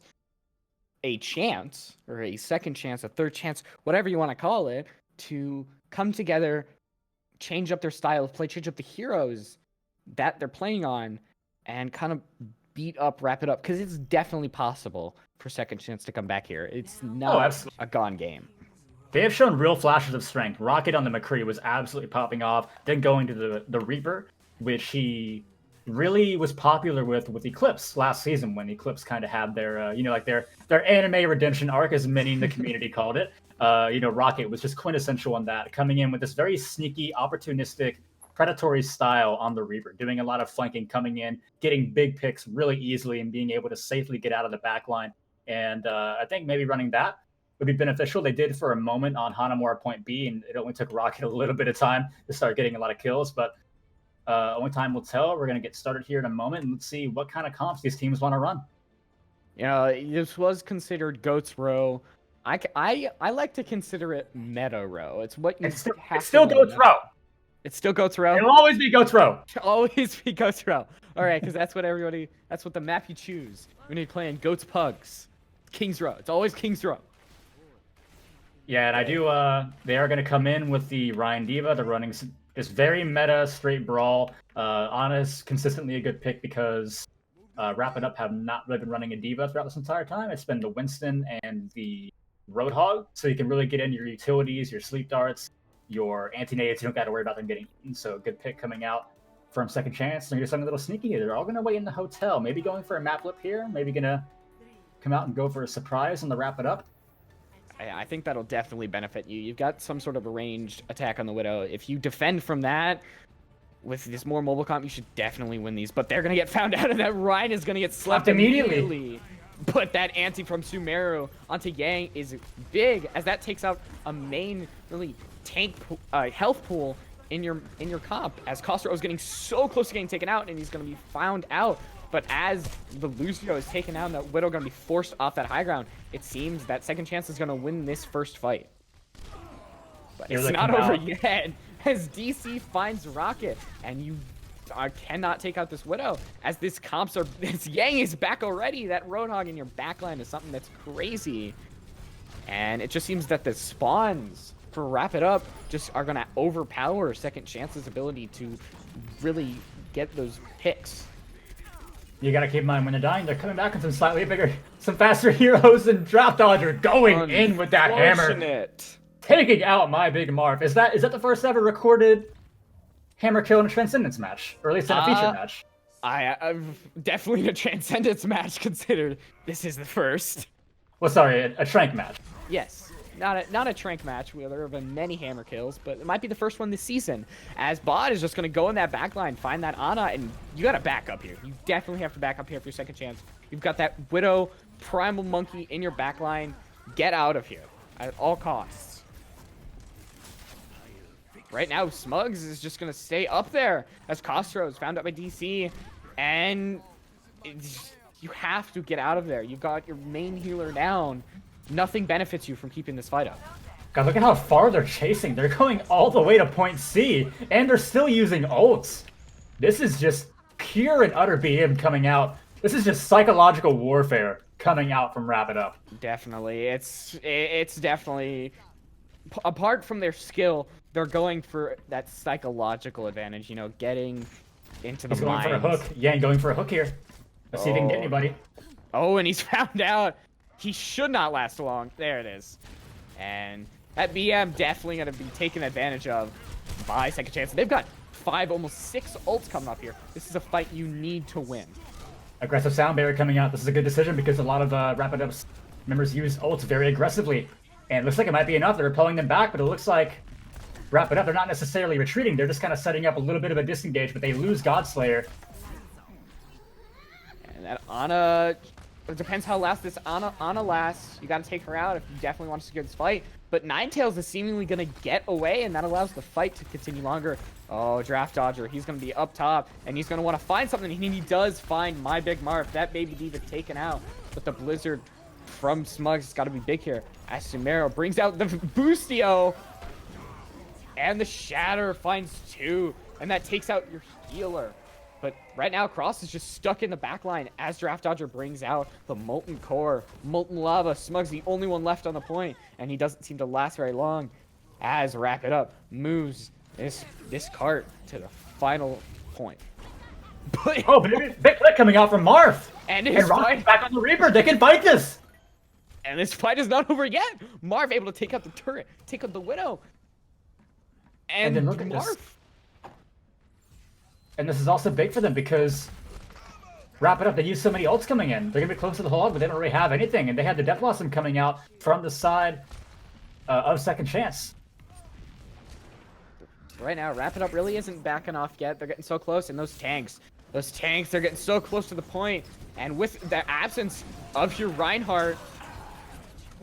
a chance, or a second chance, a third chance, whatever you want to call it, to come together, change up their style of play, change up the heroes that they're playing on, and kind of beat up, Wrap It Up, because it's definitely possible for Second Chance to come back here. It's not a gone game. They have shown real flashes of strength. Rocket on the McCree was absolutely popping off. Then going to the Reaper, which he really was popular with Eclipse last season, when Eclipse kind of had their their anime redemption arc, as many in the community called it. Rocket was just quintessential on that, coming in with this very sneaky, opportunistic, predatory style on the Reaper, doing a lot of flanking, coming in, getting big picks really easily, and being able to safely get out of the backline. And I think maybe running that would be beneficial. They did for a moment on Hanamura point B, and it only took Rocket a little bit of time to start getting a lot of kills, but only time will tell. We're going to get started here in a moment, and let's see what kind of comps these teams want to run. This was considered Goats Row. I like to consider it Meta Row. It's what you it's still Goats Row. It's still Goats Row. It'll always be Goats Row. It'll always be Goats Row. All right, because that's what the map you choose when you're playing Goats Pugs. Kings Row. It's always Kings Row. Yeah, and I do. They are going to come in with the Ryan Diva. They're running this very meta straight brawl. Ana's consistently a good pick because Wrap It Up have not really been running a Diva throughout this entire time. It's been the Winston and the Roadhog, so you can really get into your utilities, your sleep darts, your anti-nades. You don't got to worry about them getting eaten. So good pick coming out from Second Chance. They're something a little sneaky. They're all going to wait in the hotel. Maybe going for a map flip here. Maybe going to come out and go for a surprise on the Wrap It Up. I think that'll definitely benefit you. You've got some sort of a ranged attack on the Widow. If you defend from that with this more mobile comp, you should definitely win these. But they're going to get found out, and that Ryan is going to get slept immediately. But that anti from Sumeru onto Yang is big, as that takes out a main really tank health pool in your comp, as Costro is getting so close to getting taken out, and he's going to be found out. But as the Lucio is taken out and that Widow going to be forced off that high ground, it seems that Second Chance is going to win this first fight. But it's not over yet, as DC finds Rocket, and you cannot take out this Widow, as this Yang is back already. That Roadhog in your backline is something that's crazy. And it just seems that the spawns for Wrap It Up just are going to overpower Second Chance's ability to really get those picks. You gotta keep in mind, when they're dying, they're coming back with some slightly bigger, some faster heroes, and Drop Dodger going in with that hammer, taking out my big Marv. Is that the first ever recorded hammer kill in a Transcendence match, or at least in a feature match? I've definitely in a Transcendence match considered this is the first. Well, sorry, a Trank match. Yes. Not a Trank match where there have been many hammer kills, but it might be the first one this season, as Bod is just going to go in that backline, find that Ana, and you got to back up here. You definitely have to back up here for your Second Chance. You've got that Widow Primal Monkey in your backline. get out of here at all costs. Right now, Smugs is just going to stay up there as Costro is found out by DC. And you have to get out of there. You've got your main healer down. Nothing benefits you from keeping this fight up. God, look at how far they're chasing. They're going all the way to point C, and they're still using ults. This is just pure and utter BM coming out. This is just psychological warfare coming out from Wrap It Up. Definitely. It's definitely... Apart from their skill, they're going for that psychological advantage, you know, getting into the He's going minds. for a hook. Yang going for a hook here. Let's see if he can get anybody. Oh, and he's found out he should not last long. There it is. And that BM definitely going to be taken advantage of by Second Chance. They've got 5, almost 6 ults coming up here. This is a fight you need to win. Aggressive sound barrier coming out. This is a good decision because a lot of Wrap It Up's members use ults very aggressively. And it looks like it might be enough. They're repelling them back, but it looks like Wrap It Up, they're not necessarily retreating. They're just kind of setting up a little bit of a disengage, but they lose Godslayer. And that Ana, it depends how last this Ana lasts. You got to take her out if you definitely want to secure this fight. But Ninetales is seemingly going to get away, and that allows the fight to continue longer. Oh, Draft Dodger, he's going to be up top, and he's going to want to find something. And he does find My Big Marv. That baby diva taken out, but the Blizzard from Smugs has got to be big here. As Sumero brings out the Boostio, and the Shatter finds 2, and that takes out your healer. But right now, Cross is just stuck in the backline as Draft Dodger brings out the Molten Core. Molten Lava. Smug's the only one left on the point, and he doesn't seem to last very long as Wrap It Up moves this cart to the final point. But Oh, big click coming out from Marth. And And Rock's back on the Reaper. They can fight this. And this fight is not over yet. Marv able to take out the turret, take out the Widow. And then look at Marv. this. And this is also big for them because Wrap It Up, they use so many ults coming in. They're going to be close to the hog, but they don't really have anything. And they had the Death Blossom coming out from the side of Second Chance. Right now, Wrap It Up really isn't backing off yet. They're getting so close. And those tanks, they're getting so close to the point. And with the absence of your Reinhardt,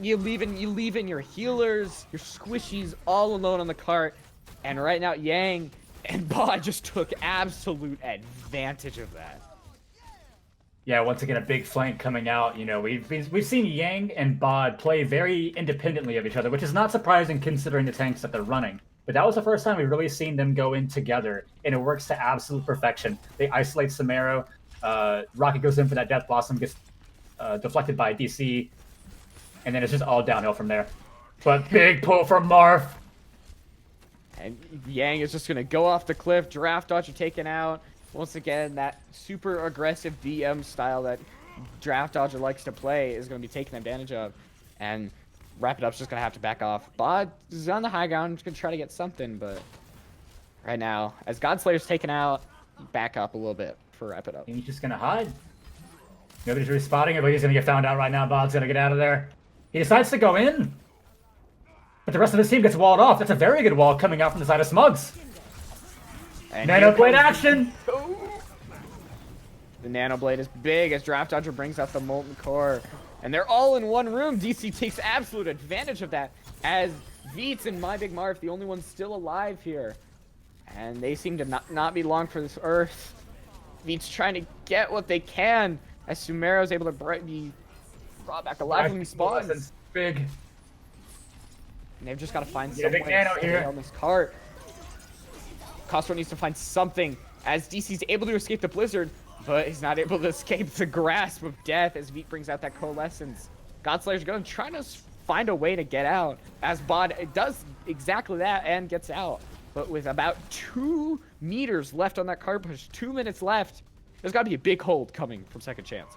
you leave in your healers, your squishies all alone on the cart. And right now, Yang and Bod just took absolute advantage of that. Yeah, once again, a big flank coming out. You know, we've seen Yang and Bod play very independently of each other, which is not surprising considering the tanks that they're running. But that was the first time we've really seen them go in together, and it works to absolute perfection. They isolate Sumero. Rocket goes in for that Death Blossom, gets deflected by DC, and then it's just all downhill from there. But big pull from Marth. And Yang is just going to go off the cliff. Draft Dodger taken out. Once again, that super aggressive DM style that Draft Dodger likes to play is going to be taken advantage of. And Wrap It Up's just going to have to back off. Bod is on the high ground. He's going to try to get something, but right now, as Godslayer's taken out, back up a little bit for Wrap It Up. And he's just going to hide. Nobody's really spotting it, but he's going to get found out right now. Bod's going to get out of there. He decides to go in. But the rest of his team gets walled off. That's a very good wall coming out from the side of Smugs. And Nano here Blade comes action! the Nano Blade is big as Draft Dodger brings out the Molten Core. And they're all in one room. DC takes absolute advantage of that as Veets and My Big Marv, the only ones still alive here. And they seem to not be long for this earth. Veets trying to get what they can as Sumero's able to be brought back alive when he spawns. Big. And they've just got to find Yeah, some big way nano to stay here. on this cart. Costro needs to find something as DC's able to escape the blizzard, but he's not able to escape the grasp of death as Veet brings out that coalescence. Godslayer's going to try to find a way to get out as Bod does exactly that and gets out. But with about 2 meters left on that cart push, 2 minutes left, there's got to be a big hold coming from Second Chance.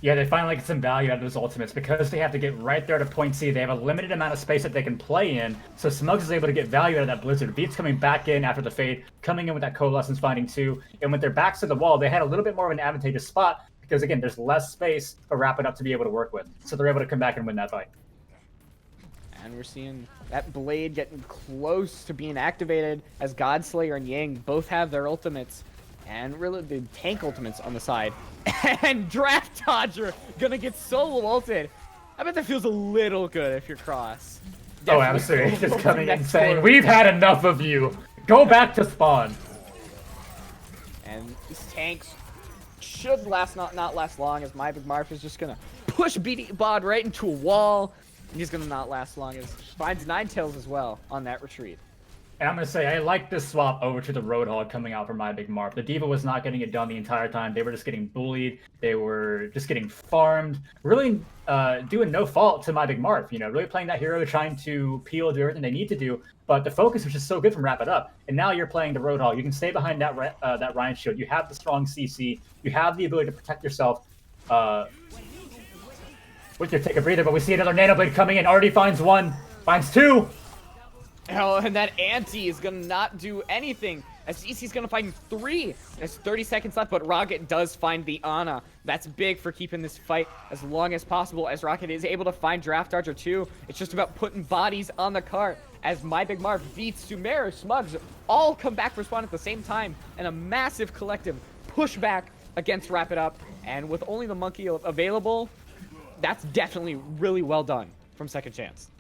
Yeah, they finally get some value out of those ultimates because they have to get right there to point C. They have a limited amount of space that they can play in, so Smugs is able to get value out of that Blizzard. Beats coming back in after the fade, coming in with that Coalescence finding 2, and with their backs to the wall, they had a little bit more of an advantageous spot because, again, there's less space to Wrap It Up to be able to work with. So they're able to come back and win that fight. And we're seeing that blade getting close to being activated as Godslayer and Yang both have their ultimates. And really the tank ultimates on the side. And Draft Dodger gonna get solo ulted I bet that feels a little good if you're cross. Oh, Definitely absolutely. It's just coming next and saying, forward. we've had enough of you. Go back to spawn. And these tanks should not last long, as my big Marf is just gonna push BD Bod right into a wall. And he's gonna not last long, as finds Ninetales as well on that retreat. And I'm going to say, I like this swap over to the Roadhog coming out from my big Marf. The D.Va was not getting it done the entire time. They were just getting bullied. They were just getting farmed. Really doing no fault to my big Marf. You know, really playing that hero, trying to peel, do everything they need to do. But the focus was just so good from Wrap It Up. And now you're playing the Roadhog. You can stay behind that Ryan shield. You have the strong CC. You have the ability to protect yourself with your take a breather. But we see another Nano Blade coming in. Already finds one. Finds two. Oh, and that anti is gonna not do anything, as CC's gonna find 3. There's 30 seconds left, but Rocket does find the Ana. That's big for keeping this fight as long as possible, as Rocket is able to find Draft Dodger too. It's just about putting bodies on the cart, as My Big Marv, Beats, Sumer, Smugs all come back for spawn at the same time, and a massive collective pushback against Wrap It Up. And with only the monkey available, that's definitely really well done from Second Chance.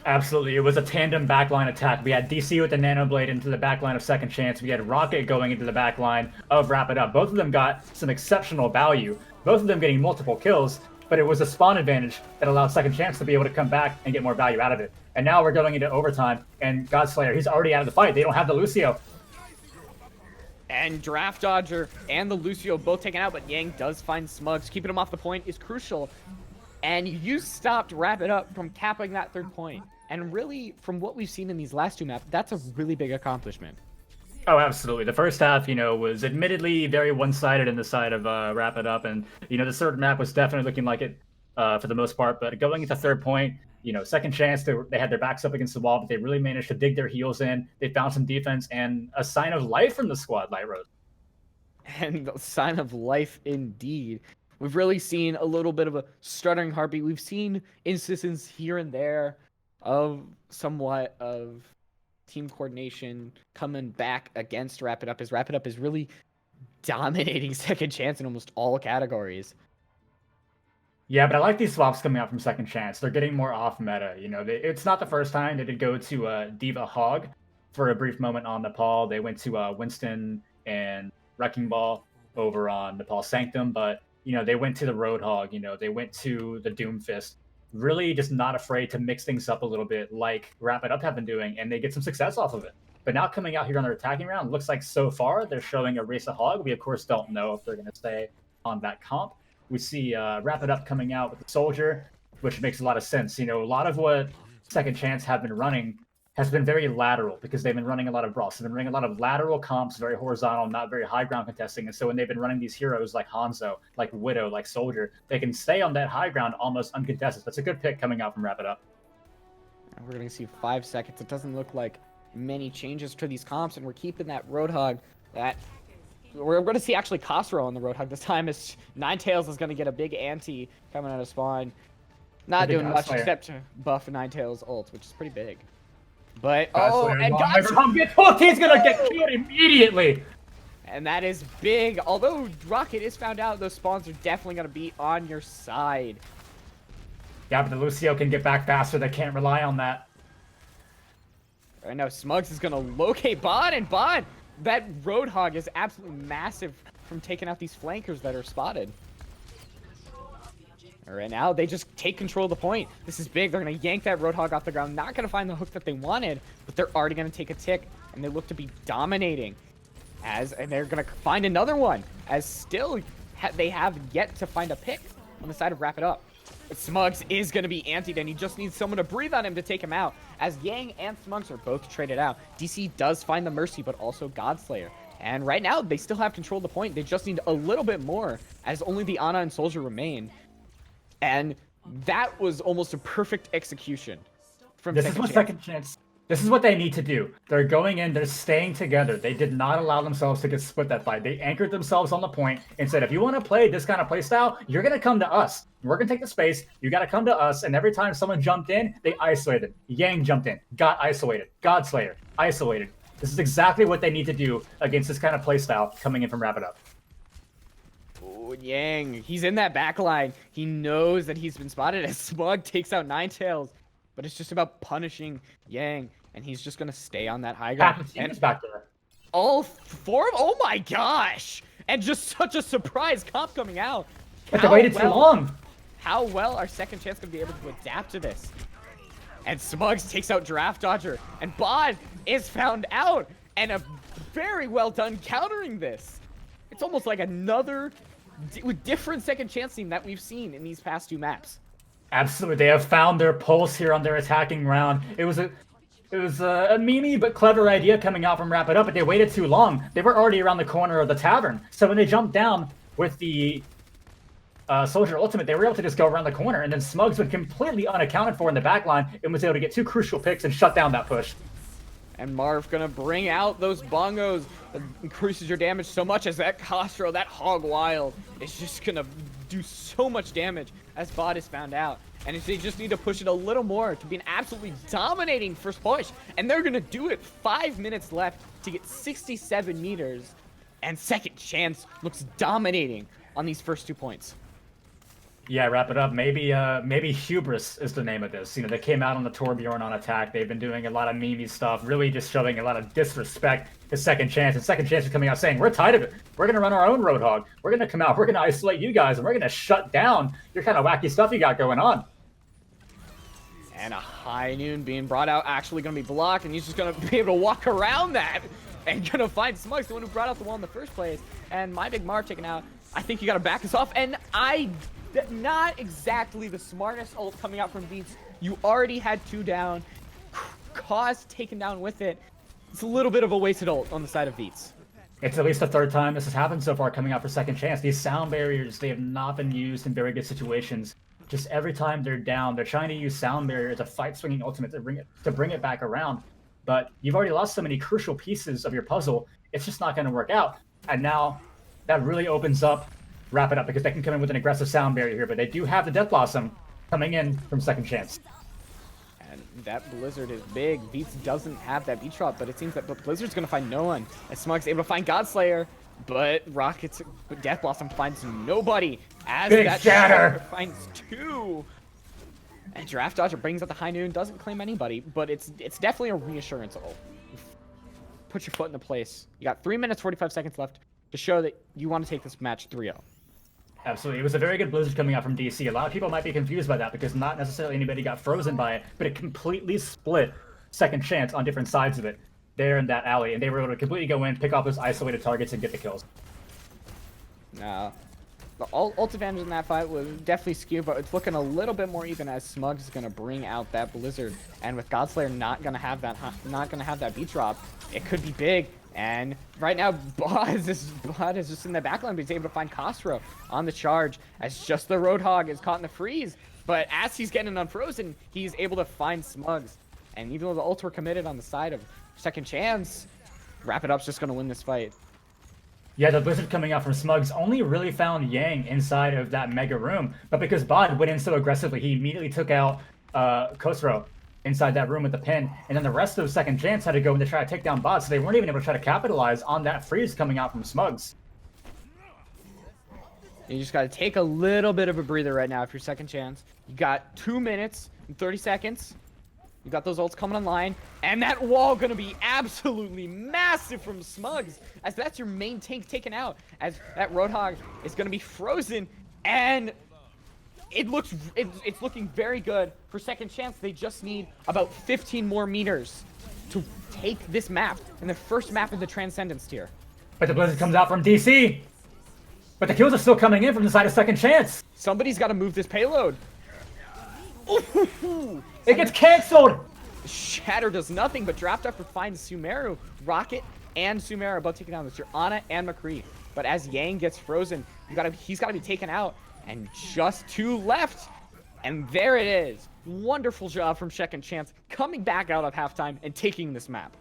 Absolutely. It was a tandem backline attack. We had DC with the Nano Blade into the backline of Second Chance. We had Rocket going into the backline of Wrap It Up. Both of them got some exceptional value. Both of them getting multiple kills, but it was a spawn advantage that allowed Second Chance to be able to come back and get more value out of it. And now we're going into overtime, and Godslayer, he's already out of the fight. They don't have the Lucio. And Draft Dodger and the Lucio both taken out, but Yang does find Smugs. Keeping him off the point is crucial. And you stopped Wrap It Up from capping that 3rd point. And really, from what we've seen in these last 2 maps, that's a really big accomplishment. Oh, absolutely. The first half, you know, was admittedly very one-sided in the side of Wrap It Up. And, you know, the 3rd map was definitely looking like it for the most part. But going into 3rd point, you know, Second Chance, they had their backs up against the wall, but they really managed to dig their heels in. They found some defense and a sign of life from the squad, Light Rose. And the sign of life indeed. We've really seen a little bit of a stuttering heartbeat. We've seen instances here and there of somewhat of team coordination coming back against Wrap It Up, as Wrap It Up is really dominating Second Chance in almost all categories. Yeah, but I like these swaps coming out from Second Chance. They're getting more off meta. You know, it's not the first time they did go to D.Va Hog for a brief moment on Nepal. They went to Winston and Wrecking Ball over on Nepal Sanctum, but you know, they went to the Roadhog. You know, they went to the Doomfist. Really just not afraid to mix things up a little bit like Wrap It Up have been doing, and they get some success off of it. But now coming out here on their attacking round, looks like so far they're showing a race of Hog. We, of course, don't know if they're going to stay on that comp. We see Wrap It Up coming out with the Soldier, which makes a lot of sense. You know, a lot of what Second Chance have been running has been very lateral because they've been running a lot of brawls. They've been running a lot of lateral comps, very horizontal, not very high ground contesting. And so when they've been running these heroes like Hanzo, like Widow, like Soldier, they can stay on that high ground almost uncontested. That's a good pick coming out from Wrap It Up. We're going to see 5 seconds. It doesn't look like many changes to these comps, and we're keeping that Roadhog. That we're going to see actually Khosrow on the Roadhog this time, as Ninetales is going to get a big ante coming out of spawn. Not doing much except to buff Ninetales ult, which is pretty big. But and he's gonna get killed immediately. And that is big. Although Rocket is found out, those spawns are definitely gonna be on your side. Yeah, but the Lucio can get back faster. They can't rely on that. Right now, Smugs is gonna locate Bond, and Bond, that Roadhog is absolutely massive from taking out these flankers that are spotted. Right now, they just take control of the point. This is big. They're going to yank that Roadhog off the ground. Not going to find the hook that they wanted, but they're already going to take a tick, and they look to be dominating. And they're going to find another one, as still they have yet to find a pick on the side of Wrap It Up. But Smugs is going to be antied, and he just needs someone to breathe on him to take him out, as Yang and Smugs are both traded out. DC does find the Mercy, but also Godslayer. And right now, they still have control of the point. They just need a little bit more, as only the Ana and Soldier remain. And that was almost a perfect execution from Second Chance. This is what they need to do. They're going in, they're staying together. They did not allow themselves to get split that fight. They anchored themselves on the point and said, if you want to play this kind of play style, you're going to come to us. We're going to take the space. You got to come to us. And every time someone jumped in, they isolated. Yang jumped in, got isolated. Godslayer, isolated. This is exactly what they need to do against this kind of play style coming in from Wrap It Up. Yang, he's in that back line. He knows that he's been spotted as Smug takes out Ninetales. But it's just about punishing Yang. And he's just going to stay on that high ground. Half the team is back there. All four of... Oh my gosh! And just such a surprise comp coming out. But they waited too long. How well are Second Chance going to be able to adapt to this? And Smugs takes out Draft Dodger. And Bod is found out. And a very well done countering this. It's almost like another different Second Chance team that we've seen in these past 2 maps. Absolutely, they have found their pulse here on their attacking round. It was a memey but clever idea coming out from Wrap It Up, but they waited too long. They were already around the corner of the tavern. So when they jumped down with the Soldier Ultimate, they were able to just go around the corner, and then Smugs went completely unaccounted for in the backline and was able to get 2 crucial picks and shut down that push. And Marv gonna bring out those bongos that increases your damage so much as that Costro, that Hog Wild, is just gonna do so much damage as Bod is found out. And they just need to push it a little more to be an absolutely dominating first push. And they're gonna do it. 5 minutes left to get 67 meters. And Second Chance looks dominating on these first 2 points. Yeah, Wrap It Up. Maybe Hubris is the name of this. You know, they came out on the Torbjorn on attack. They've been doing a lot of memey stuff, really just showing a lot of disrespect to Second Chance. And Second Chance is coming out saying, we're tired of it. We're going to run our own Roadhog. We're going to come out. We're going to isolate you guys, and we're going to shut down your kind of wacky stuff you got going on. And a High Noon being brought out, actually going to be blocked, and he's just going to be able to walk around that and going to find Smugs, the one who brought out the wall in the first place. And My Big Marv taken out. I think you got to back us off. And not exactly the smartest ult coming out from Beats. You already had 2 down. Cause taken down with it. It's a little bit of a wasted ult on the side of Beats. It's at least the 3rd time this has happened so far coming out for Second Chance. These sound barriers, they have not been used in very good situations. Just every time they're down, they're trying to use sound barrier as a fight swinging ultimate to bring it back around. But you've already lost so many crucial pieces of your puzzle, it's just not going to work out. And now that really opens up Wrap It Up, because they can come in with an aggressive sound barrier here, but they do have the Death Blossom coming in from Second Chance. And that Blizzard is big. Beats doesn't have that beat drop, but it seems that Blizzard's going to find no one. And Smug's able to find Godslayer, but Death Blossom finds nobody. As Big that shatter finds 2. And Draft Dodger brings out the High Noon, doesn't claim anybody, but it's definitely a reassurance ult. Put your foot into place. You got 3 minutes, 45 seconds left to show that you want to take this match 3-0. Absolutely. It was a very good Blizzard coming out from DC. A lot of people might be confused by that because not necessarily anybody got frozen by it, but it completely split Second Chance on different sides of it there in that alley, and they were able to completely go in, pick off those isolated targets, and get the kills. Now, the ult advantage in that fight was definitely skewed, but it's looking a little bit more even as Smugs is going to bring out that Blizzard, and with Godslayer not going to have that beat drop, it could be big. And right now, Bod is just in the backline, but he's able to find Costro on the charge as just the Roadhog is caught in the freeze. But as he's getting unfrozen, he's able to find Smugs. And even though the ults were committed on the side of Second Chance, Wrap It Up's just going to win this fight. Yeah, the Blizzard coming out from Smugs only really found Yang inside of that mega room, but because Bod went in so aggressively, he immediately took out Khosrow inside that room with the pin, and then the rest of Second Chance had to go in to try to take down Bod, so they weren't even able to try to capitalize on that freeze coming out from Smugs. You just got to take a little bit of a breather right now if you're Second Chance. You got 2 minutes and 30 seconds. You got those ults coming online, and that wall gonna be absolutely massive from Smugs, as that's your main tank taken out, as that Roadhog is gonna be frozen, and it's looking very good for Second Chance. They just need about 15 more meters to take this map, and the first map in the Transcendence tier. But the Blizzard comes out from DC, but the kills are still coming in from the side of Second Chance. Somebody's got to move this payload. Ooh. It gets canceled. Shatter does nothing, but Draft Dodger finds Sumeru. Rocket and Sumeru are both taken down. It's your Ana and McCree. But as Yang gets frozen, he's got to be taken out. And just 2 left. And there it is. Wonderful job from Second Chance coming back out of halftime and taking this map.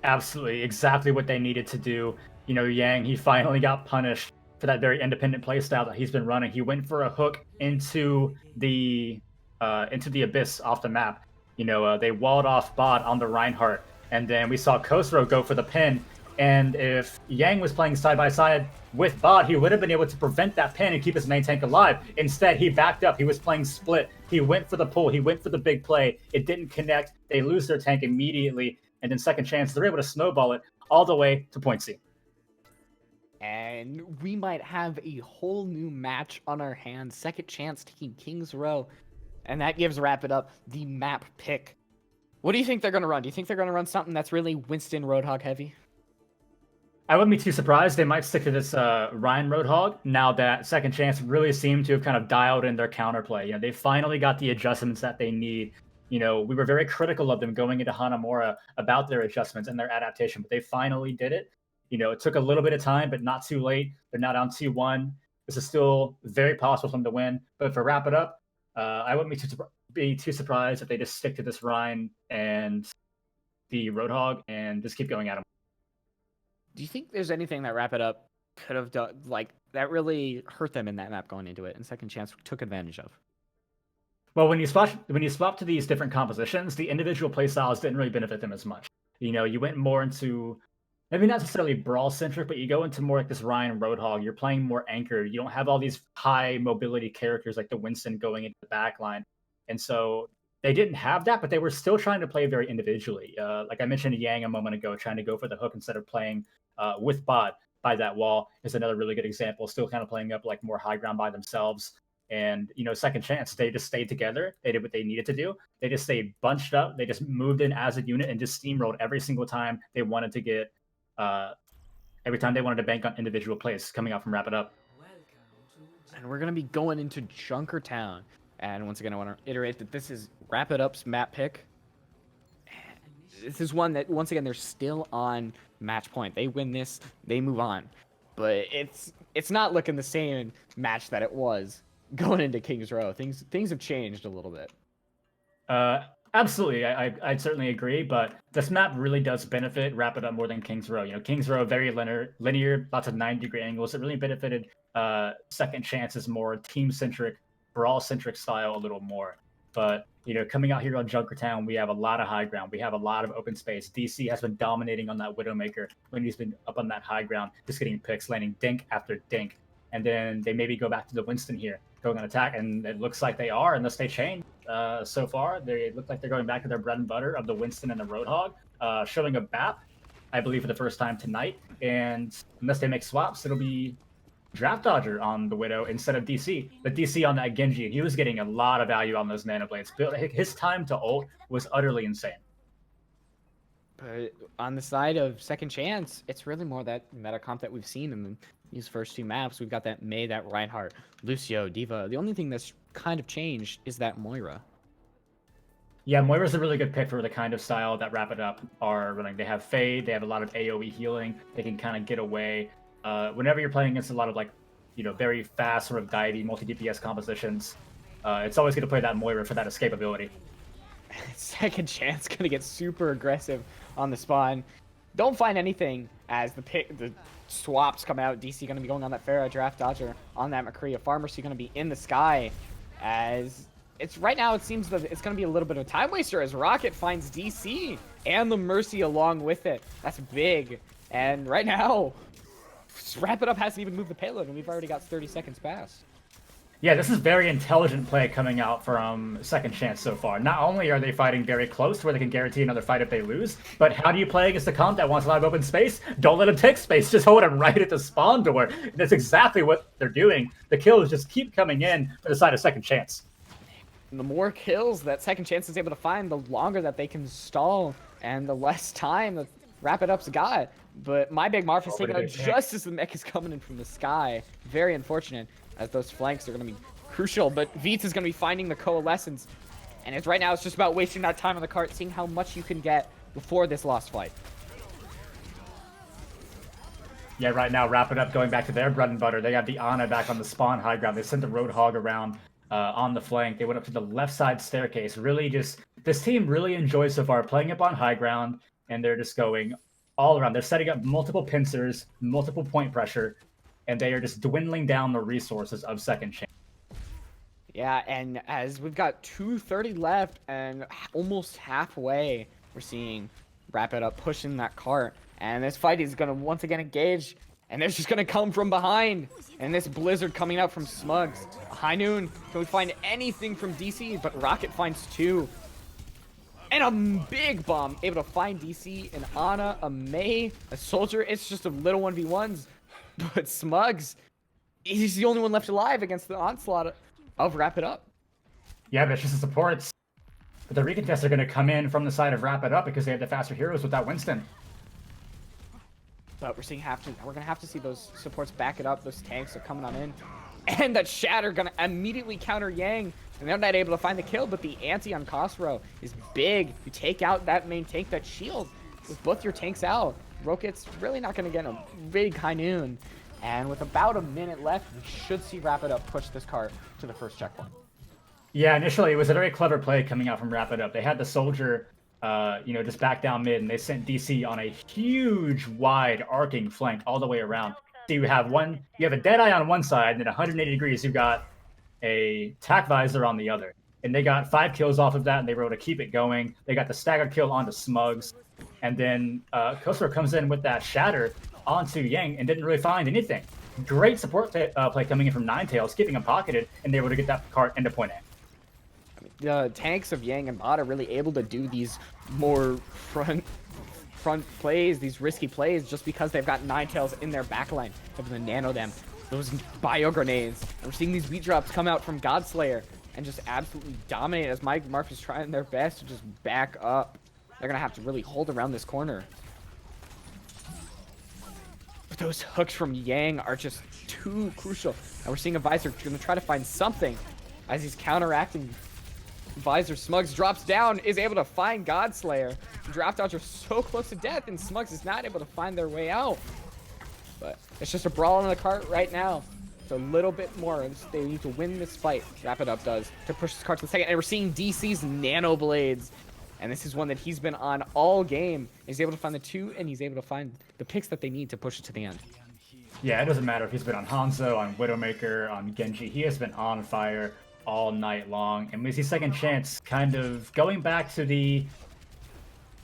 Absolutely, exactly what they needed to do. You know, Yang, he finally got punished for that very independent playstyle that he's been running. He went for a hook into the abyss off the map. You know, they walled off Bod on the Reinhardt, and then we saw Khosrow go for the pin, And if Yang was playing side by side with Bot, he would have been able to prevent that pin and keep his main tank alive. Instead, he backed up. He was playing split. He went for the pull. He went for the big play. It didn't connect. They lose their tank immediately. And then second chance, they're able to snowball it all the way to point C. And we might have a whole new match on our hands. Second chance taking King's Row. And that gives Wrap It Up the map pick. What do you think they're going to run? Do you think they're going to run something that's really Winston Roadhog heavy? I wouldn't be too surprised. They might stick to this Ryan Roadhog now that second chance really seemed to have kind of dialed in their counterplay. You know, they finally got the adjustments that they need. You know, we were very critical of them going into Hanamura about their adjustments and their adaptation, but they finally did it. You know, it took a little bit of time, but not too late. They're not on 2-1. This is still very possible for them to win. But for Wrap It Up, I wouldn't be too surprised if they just stick to this Ryan and the Roadhog and just keep going at them. Do you think there's anything that Wrap It Up could have done, like, that really hurt them in that map going into it and second chance took advantage of? Well, when you swap to these different compositions, the individual playstyles didn't really benefit them as much. You know, you went more into maybe not necessarily brawl centric, but you go into more like this Ryan Roadhog. You're playing more anchored. You don't have all these high mobility characters like the Winston going into the back line. And so they didn't have that, but they were still trying to play very individually. Like I mentioned Yang a moment ago, trying to go for the hook instead of playing with Bot by that wall is another really good example. Still kind of playing up like more high ground by themselves. And, you know, second chance, they just stayed together. They did what they needed to do. They just stayed bunched up. They just moved in as a unit and just steamrolled every single time they wanted to get, every time they wanted to bank on individual plays coming out from Wrap It Up. And we're going to be going into Junkertown. And once again, I want to iterate that this is Wrap It Up's map pick. This is one that, once again, they're still on match point. They win this, they move on. But it's not looking the same match that it was going into King's Row. Things have changed a little bit. Absolutely, I'd certainly agree, but this map really does benefit Wrap It Up more than King's Row. You know, King's Row, very linear, lots of 90-degree angles. It really benefited second chance's more team-centric, brawl-centric style a little more. But, you know, coming out here on Junkertown, we have a lot of high ground. We have a lot of open space. DC has been dominating on that Widowmaker when he's been up on that high ground, just getting picks, landing dink after dink. And then they maybe go back to the Winston here, going on attack, and it looks like they are, unless they change. So far, they look like they're going back to their bread and butter of the Winston and the Roadhog, showing a BAP, I believe, for the first time tonight. And unless they make swaps, it'll be Draft Dodger on the Widow instead of DC. But DC on that Genji, and he was getting a lot of value on those Nano Blades. His time to ult was utterly insane. But on the side of second chance, it's really more that meta comp that we've seen in these first two maps. We've got that Mei, that Reinhardt, Lucio, Diva. The only thing that's kind of changed is that Moira. Yeah, Moira's a really good pick for the kind of style that Wrap It Up are running. They have Fade, they have a lot of AoE healing, they can kind of get away. Whenever you're playing against a lot of, like, you know, very fast sort of divey multi-DPS compositions, it's always going to play that Moira for that escapability. Second chance gonna get super aggressive on the spawn. Don't find anything as the swaps come out. DC gonna be going on that Pharah, Draft Dodger on that McCree. A Pharmacy gonna be in the sky as it's right now. It seems that it's gonna be a little bit of a time waster as Rocket finds DC and the Mercy along with it. That's big. And right now, Wrap It Up hasn't even moved the payload, and we've already got 30 seconds past. Yeah, this is very intelligent play coming out from second chance so far. Not only are they fighting very close to where they can guarantee another fight if they lose, but how do you play against a comp that wants a lot of open space? Don't let them take space. Just hold them right at the spawn door. And that's exactly what they're doing. The kills just keep coming in for the side of second chance. And the more kills that second chance is able to find, the longer that they can stall and the less time that Wrap It Up's got. But My Big Marf is taking out just as the mech is coming in from the sky. Very unfortunate, as those flanks are going to be crucial. But Veets is going to be finding the coalescence. And right now, it's just about wasting that time on the cart, seeing how much you can get before this lost fight. Yeah, right now, Wrap It Up going back to their bread and butter. They got the Ana back on the spawn high ground. They sent the Roadhog around on the flank. They went up to the left side staircase. Really just, this team really enjoys so far playing up on high ground, and they're just going all around. They're setting up multiple pincers, multiple point pressure, and they are just dwindling down the resources of second chance. Yeah, and as we've got 2:30 left and almost halfway, we're seeing Wrap It Up pushing that cart. And this fight is going to once again engage. And they're just going to come from behind. And this blizzard coming out from Smugs. High Noon, can we find anything from DC? But Rocket finds 2. And a big bomb, able to find DC, an Ana, a Mei, a Soldier. It's just a little 1v1s. But Smugs, he's the only one left alive against the onslaught of Wrap It Up. Yeah, but it's just the supports. But the recontests are going to come in from the side of Wrap It Up because they have the faster heroes with that Winston. But we're gonna have to see those supports back it up. Those tanks are coming on in, and that Shatter gonna immediately counter Yang, and they're not able to find the kill. But the ante on Khosrow is big. You take out that main tank, that shield, with both your tanks out. Rocket's really not gonna get a big High Noon, and with about a minute left, we should see Wrap It Up push this cart to the first checkpoint. Yeah, initially it was a very clever play coming out from Wrap It Up. They had the Soldier, just back down mid, and they sent DC on a huge, wide, arcing flank all the way around. So you have a Deadeye on one side, and then 180 degrees, you've got a Tac Visor on the other. And they got 5 kills off of that, and they were able to keep it going. They got the staggered kill onto Smugs, and then Khosrow comes in with that Shatter onto Yang and didn't really find anything. Great support play coming in from Ninetales, keeping him pocketed, and they were able to get that cart into point A. The tanks of Yang and Bot are really able to do these more front plays, these risky plays, just because they've got Ninetales in their backline, able to nano them. Those bio grenades. And we're seeing these wheat drops come out from Godslayer and just absolutely dominate as Mike and Mark is trying their best to just back up. They're gonna have to really hold around this corner. But those hooks from Yang are just too crucial. And we're seeing a Visor gonna try to find something as he's counteracting. Visor Smugs drops down, is able to find Godslayer. Draft Dodger so close to death, and Smugs is not able to find their way out. But it's just a brawl on the cart right now. It's a little bit more. They need to win this fight. Wrap It Up does to push this cart to the second. And we're seeing DC's Nano Blades. And this is one that he's been on all game. He's able to find the 2, and he's able to find the picks that they need to push it to the end. Yeah, it doesn't matter if he's been on Hanzo, on Widowmaker, on Genji. He has been on fire all night long, and we see Second Chance kind of going back to the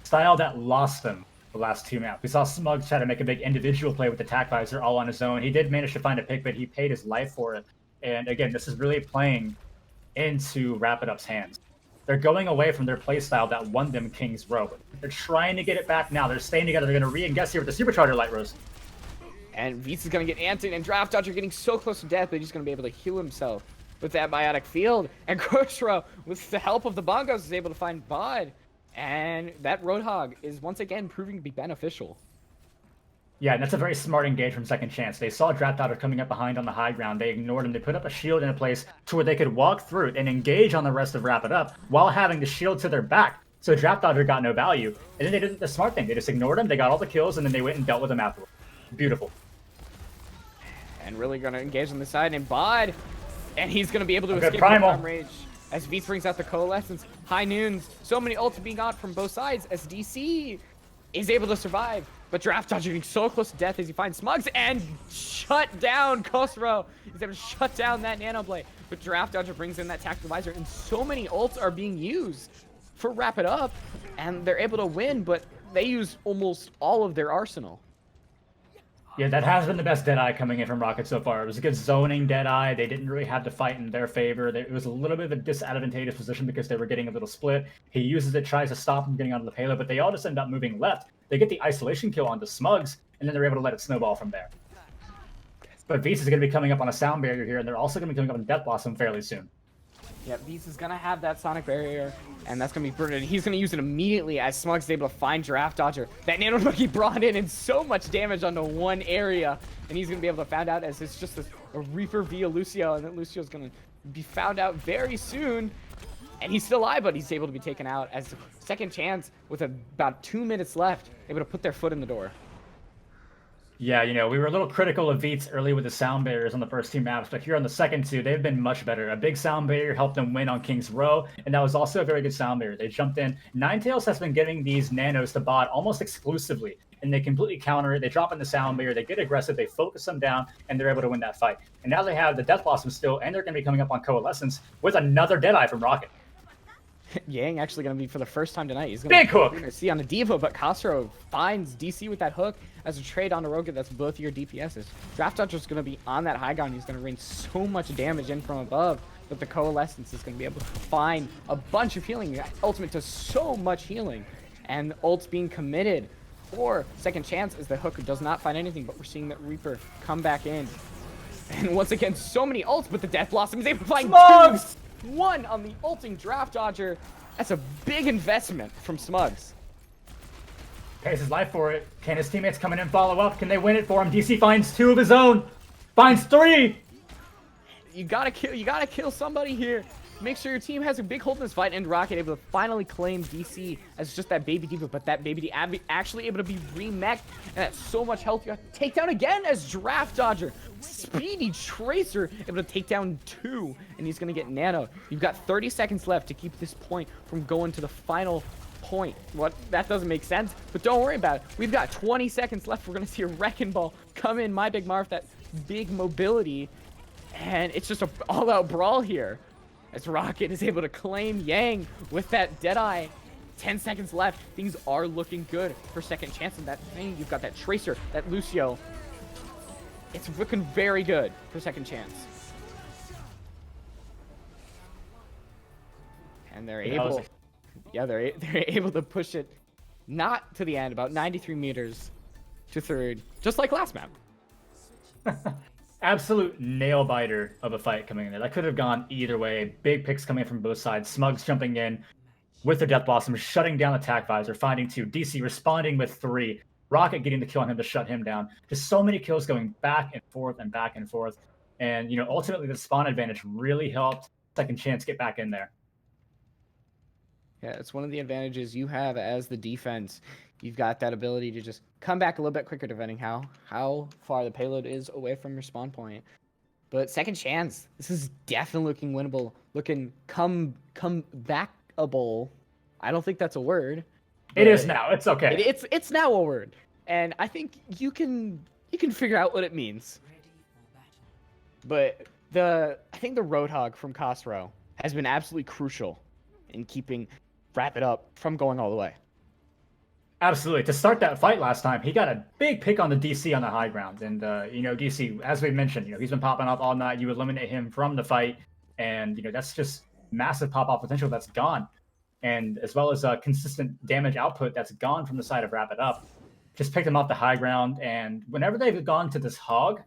style that lost them the last 2 maps. We saw Smug try to make a big individual play with the Tac Visor all on his own. He did manage to find a pick, but he paid his life for it. And again, this is really playing into Wrap It Up's hands. They're going away from their playstyle that won them King's Row. They're trying to get it back now. They're staying together. They're going to re-engage here with the Supercharger Light Rose. And Beats is going to get anted, and Draft Dodger getting so close to death that he's going to be able to heal himself with that biotic field. And Khosrow, with the help of the Bongos, is able to find Bod. And that Roadhog is once again proving to be beneficial. Yeah, and that's a very smart engage from Second Chance. They saw Draft Dodger coming up behind on the high ground. They ignored him. They put up a shield in a place to where they could walk through it and engage on the rest of Wrap It Up while having the shield to their back. So Draft Dodger got no value. And then they did the smart thing. They just ignored him. They got all the kills, and then they went and dealt with him afterwards. Beautiful. And really going to engage on the side, and Bod. And he's going to be able to escape Primal. from Rage as Beats brings out the Coalescence. High Noons, so many ults being got from both sides as DC is able to survive. But Draft Dodger getting so close to death as he finds Smugs and shut down Khosrow. He's able to shut down that Nano Blade. But Draft Dodger brings in that Tactical Visor, and so many ults are being used for Wrap It Up. And they're able to win, but they use almost all of their arsenal. Yeah, that has been the best Deadeye coming in from Rocket so far. It was a good zoning Deadeye. They didn't really have to fight in their favor. It was a little bit of a disadvantageous position because they were getting a little split. He uses it, tries to stop them getting onto the payload, but they all just end up moving left. They get the isolation kill onto Smugs, and then they're able to let it snowball from there. But Beast is going to be coming up on a sound barrier here, and they're also going to be coming up on Death Blossom fairly soon. Yeah, Beast is going to have that Sonic Barrier, and that's going to be burned. And he's going to use it immediately as Smugs is able to find Draft Dodger. That Nano Monkey brought in and so much damage onto one area, and he's going to be able to find out as it's just a Reaper via Lucio, and then Lucio's going to be found out very soon. And he's still alive, but he's able to be taken out as Second Chance with about 2 minutes left, able to put their foot in the door. Yeah, we were a little critical of Veets early with the sound barriers on the first 2 maps, but here on the second 2, they've been much better. A big sound barrier helped them win on King's Row, and that was also a very good sound barrier. They jumped in. Ninetales has been getting these nanos to bot almost exclusively, and they completely counter it. They drop in the sound barrier, they get aggressive, they focus them down, and they're able to win that fight. And now they have the Death Blossom still, and they're going to be coming up on Coalescence with another Deadeye from Rocket. Yang actually going to be, for the first time tonight, he's going Big hook! to see on the Diva, but Castro finds DC with that hook as a trade on Roga. That's both your DPSs. Draft Dodger's going to be on that high ground. He's going to rain so much damage in from above, but the Coalescence is going to be able to find a bunch of healing. Ultimate does so much healing, and ult's being committed for second chance as the hook does not find anything, but we're seeing that Reaper come back in. And once again, so many ults, but the Death Blossom is able to find Smugs! one on the ulting Draft Dodger. That's a big investment from Smugs. Pays his life for it. Can his teammates come in and follow up? Can they win it for him? DC finds 2 of his own. Finds 3. You gotta kill somebody here. Make sure your team has a big hold in this fight, and Rocket able to finally claim DC as just that baby diva, but that baby diva actually able to be remech, and that's so much health. You got to take down again as Draft Dodger. Speedy Tracer able to take down 2, and he's gonna get nano. You've got 30 seconds left to keep this point from going to the final point. What? That doesn't make sense, but don't worry about it. We've got 20 seconds left. We're gonna see a Wrecking Ball come in. My Big Marv, that big mobility, and it's just an all-out brawl here as Rocket is able to claim Yang with that Deadeye. 10 seconds left. Things are looking good for second chance in that thing. You've got that Tracer, that Lucio. It's looking very good for second chance. And they're able, they're able to push it not to the end, about 93 meters to third, just like last map. Absolute nail biter of a fight coming in there. That could have gone either way. Big picks coming in from both sides. Smugs jumping in with the Death Blossom, shutting down Attack Visor, finding 2. DC responding with 3. Rocket getting the kill on him to shut him down. Just so many kills going back and forth and back and forth. And, you know, ultimately the spawn advantage really helped second chance get back in there. Yeah, it's one of the advantages you have as the defense. You've got that ability to just come back a little bit quicker depending how far the payload is away from your spawn point. But second chance, this is definitely looking winnable. Looking come backable. I don't think that's a word. It is now. It's okay. It's now a word. And I think you can figure out what it means. But I think the Roadhog from Costro has been absolutely crucial in keeping Wrap It Up from going all the way. Absolutely. To start that fight last time, he got a big pick on the DC on the high ground. And, you know, DC, as we mentioned, you know, he's been popping up all night. You eliminate him from the fight. And, you know, that's just massive pop-off potential that's gone. And as well as consistent damage output that's gone from the side of Wrap It Up. Just picked him off the high ground. And whenever they've gone to this hog,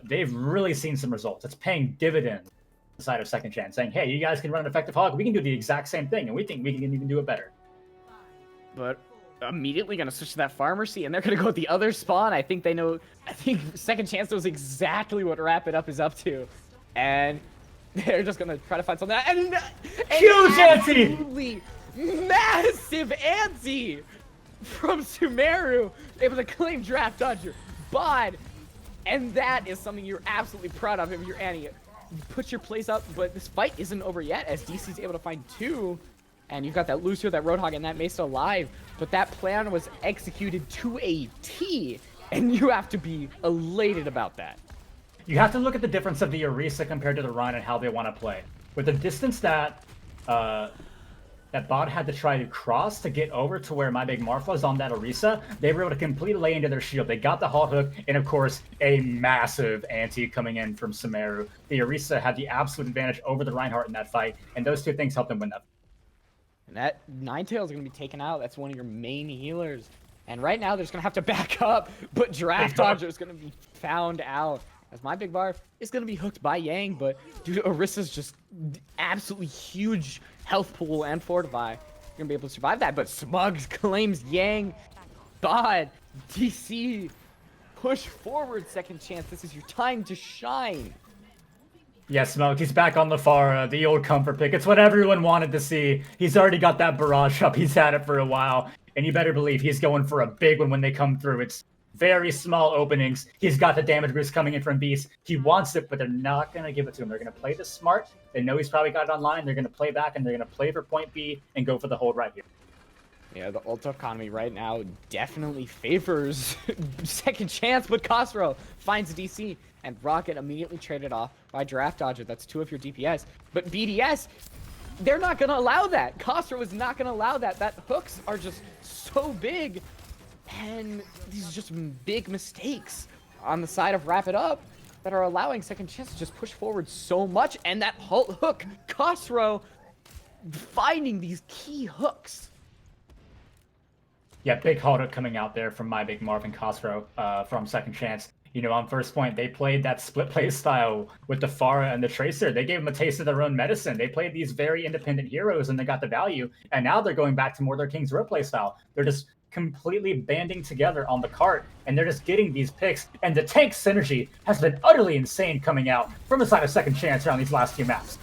they've really seen some results. It's paying dividends on the side of second chance, saying, hey, you guys can run an effective hog. We can do the exact same thing. And we think we can even do it better. But immediately gonna switch to that pharmacy, and they're gonna go with the other spawn. I think second chance knows exactly what Wrap It Up is up to, and they're just gonna try to find something. And huge ante, absolutely massive ante from Sumeru, able to claim Draft Dodger bod, and that is something you're absolutely proud of if you're Annie. You put your place up, but this fight isn't over yet as DC's able to find 2. And you've got that Lucio, that Roadhog, and that Mesa alive. But that plan was executed to a T. And you have to be elated about that. You have to look at the difference of the Orisa compared to the Rhine and how they want to play. With the distance that that bot had to try to cross to get over to where My Big Marf was on that Orisa, they were able to completely lay into their shield. They got the hot hook, and of course, a massive ante coming in from Sumeru. The Orisa had the absolute advantage over the Reinhardt in that fight, and those 2 things helped them win that. And that Ninetales is going to be taken out. That's one of your main healers. And right now, they're just going to have to back up. But Draft Dodger is going to be found out. As My Big Barf is going to be hooked by Yang. But due to Orisa's just absolutely huge health pool and fortify, you're going to be able to survive that. But Smugs claims Yang. God, DC, push forward second chance. This is your time to shine. Yeah, Smoke, he's back on the Pharah, the old comfort pick. It's what everyone wanted to see. He's already got that barrage up. He's had it for a while. And you better believe he's going for a big one when they come through. It's very small openings. He's got the damage boost coming in from Beast. He wants it, but they're not going to give it to him. They're going to play this smart. They know he's probably got it online. They're going to play back, and they're going to play for point B and go for the hold right here. Yeah, the ult economy right now definitely favors second chance, but Costro finds DC, and Rocket immediately traded off by Draft Dodger. That's 2 of your DPS. But BDS they're not going to allow that. Costro is not going to allow that. That hooks are just so big. And these are just big mistakes on the side of Wrap It Up that are allowing Second Chance to just push forward so much. And that hook, Costro finding these key hooks. Yeah, big hold up coming out there from My Big Marv and Costro from Second Chance. You know, on first point, they played that split play style with the Pharah and the Tracer. They gave them a taste of their own medicine. They played these very independent heroes and they got the value. And now they're going back to more their King's Row play style. They're just completely banding together on the cart and they're just getting these picks. And the tank synergy has been utterly insane coming out from the side of Second Chance around these last few maps.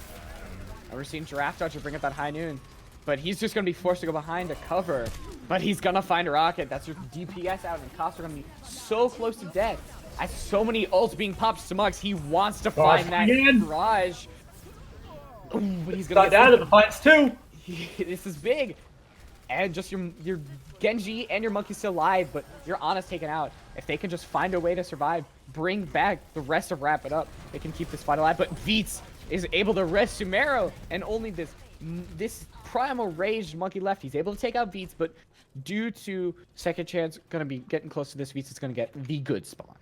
We're seeing Giraffe Dodger bring up that high noon, but he's just going to be forced to go behind to cover. But he's going to find a rocket. That's your DPS out, and Costro going to be so close to death. As so many ults being popped, Smugs, he wants to find that barrage. Ooh, but he's going to get out of the fights too. This is big. And just your Genji and your Monkey still alive, but your Ana's taken out. If they can just find a way to survive, bring back the rest of Wrap It Up, they can keep this fight alive. But Veets is able to rest Sumeru, and only this primal raged Monkey left. He's able to take out Veets, but due to Second Chance gonna be getting close to this, Veets is gonna get the good spawn.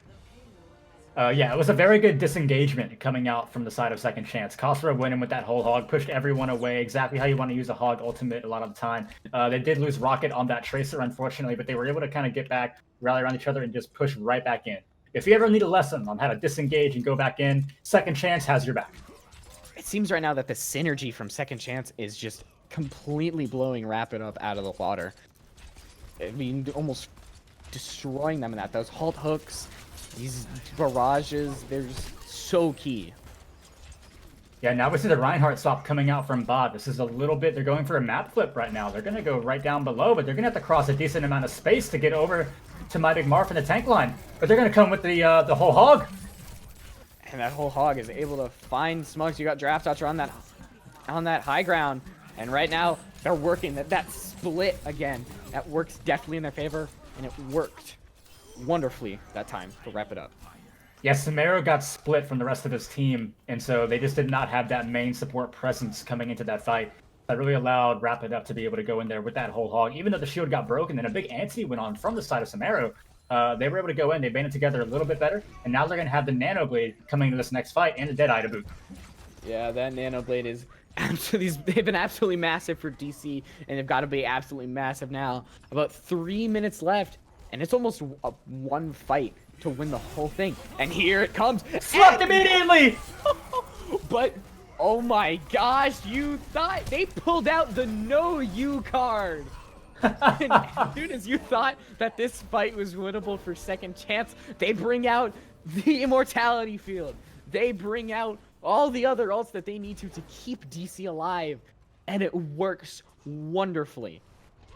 Yeah, it was a very good disengagement coming out from the side of Second Chance. Costro went in with that whole hog, pushed everyone away, exactly how you want to use a hog ultimate a lot of the time. They did lose Rocket on that Tracer, unfortunately, but they were able to kind of get back, rally around each other, and just push right back in. If you ever need a lesson on how to disengage and go back in, Second Chance has your back. It seems right now that the synergy from Second Chance is just completely blowing Wrap It Up out of the water. I mean, almost destroying them in that. Those halt hooks, these barrages, they're just so key. Yeah, now we see the Reinhardt swap coming out from bot. This is a little bit, they're going for a map flip right now. They're going to go right down below, but they're going to have to cross a decent amount of space to get over to My Big Marf in the tank line. But they're going to come with the whole hog. And that whole hog is able to find Smugs. You got Draft Dodger on that high ground. And right now, they're working that split again. That works definitely in their favor, and it worked wonderfully that time to Wrap It Up. Yeah, Sumeru got split from the rest of his team, and so they just did not have that main support presence coming into that fight. That really allowed Wrap It Up to be able to go in there with that whole hog. Even though the shield got broken and a big anti went on from the side of Sumeru, they were able to go in, they banded together a little bit better, and now they're going to have the Nano Blade coming into this next fight and the Deadeye to boot. Yeah, that Nano Blade is absolutely, they've been absolutely massive for DC, and they've got to be absolutely massive now. About 3 minutes left, and it's almost one fight to win the whole thing. And here it comes. Swept immediately! But, oh my gosh, you thought they pulled out the No You card. And as soon as you thought that this fight was winnable for Second Chance, they bring out the Immortality Field. They bring out all the other ults that they need to keep DC alive, and it works wonderfully.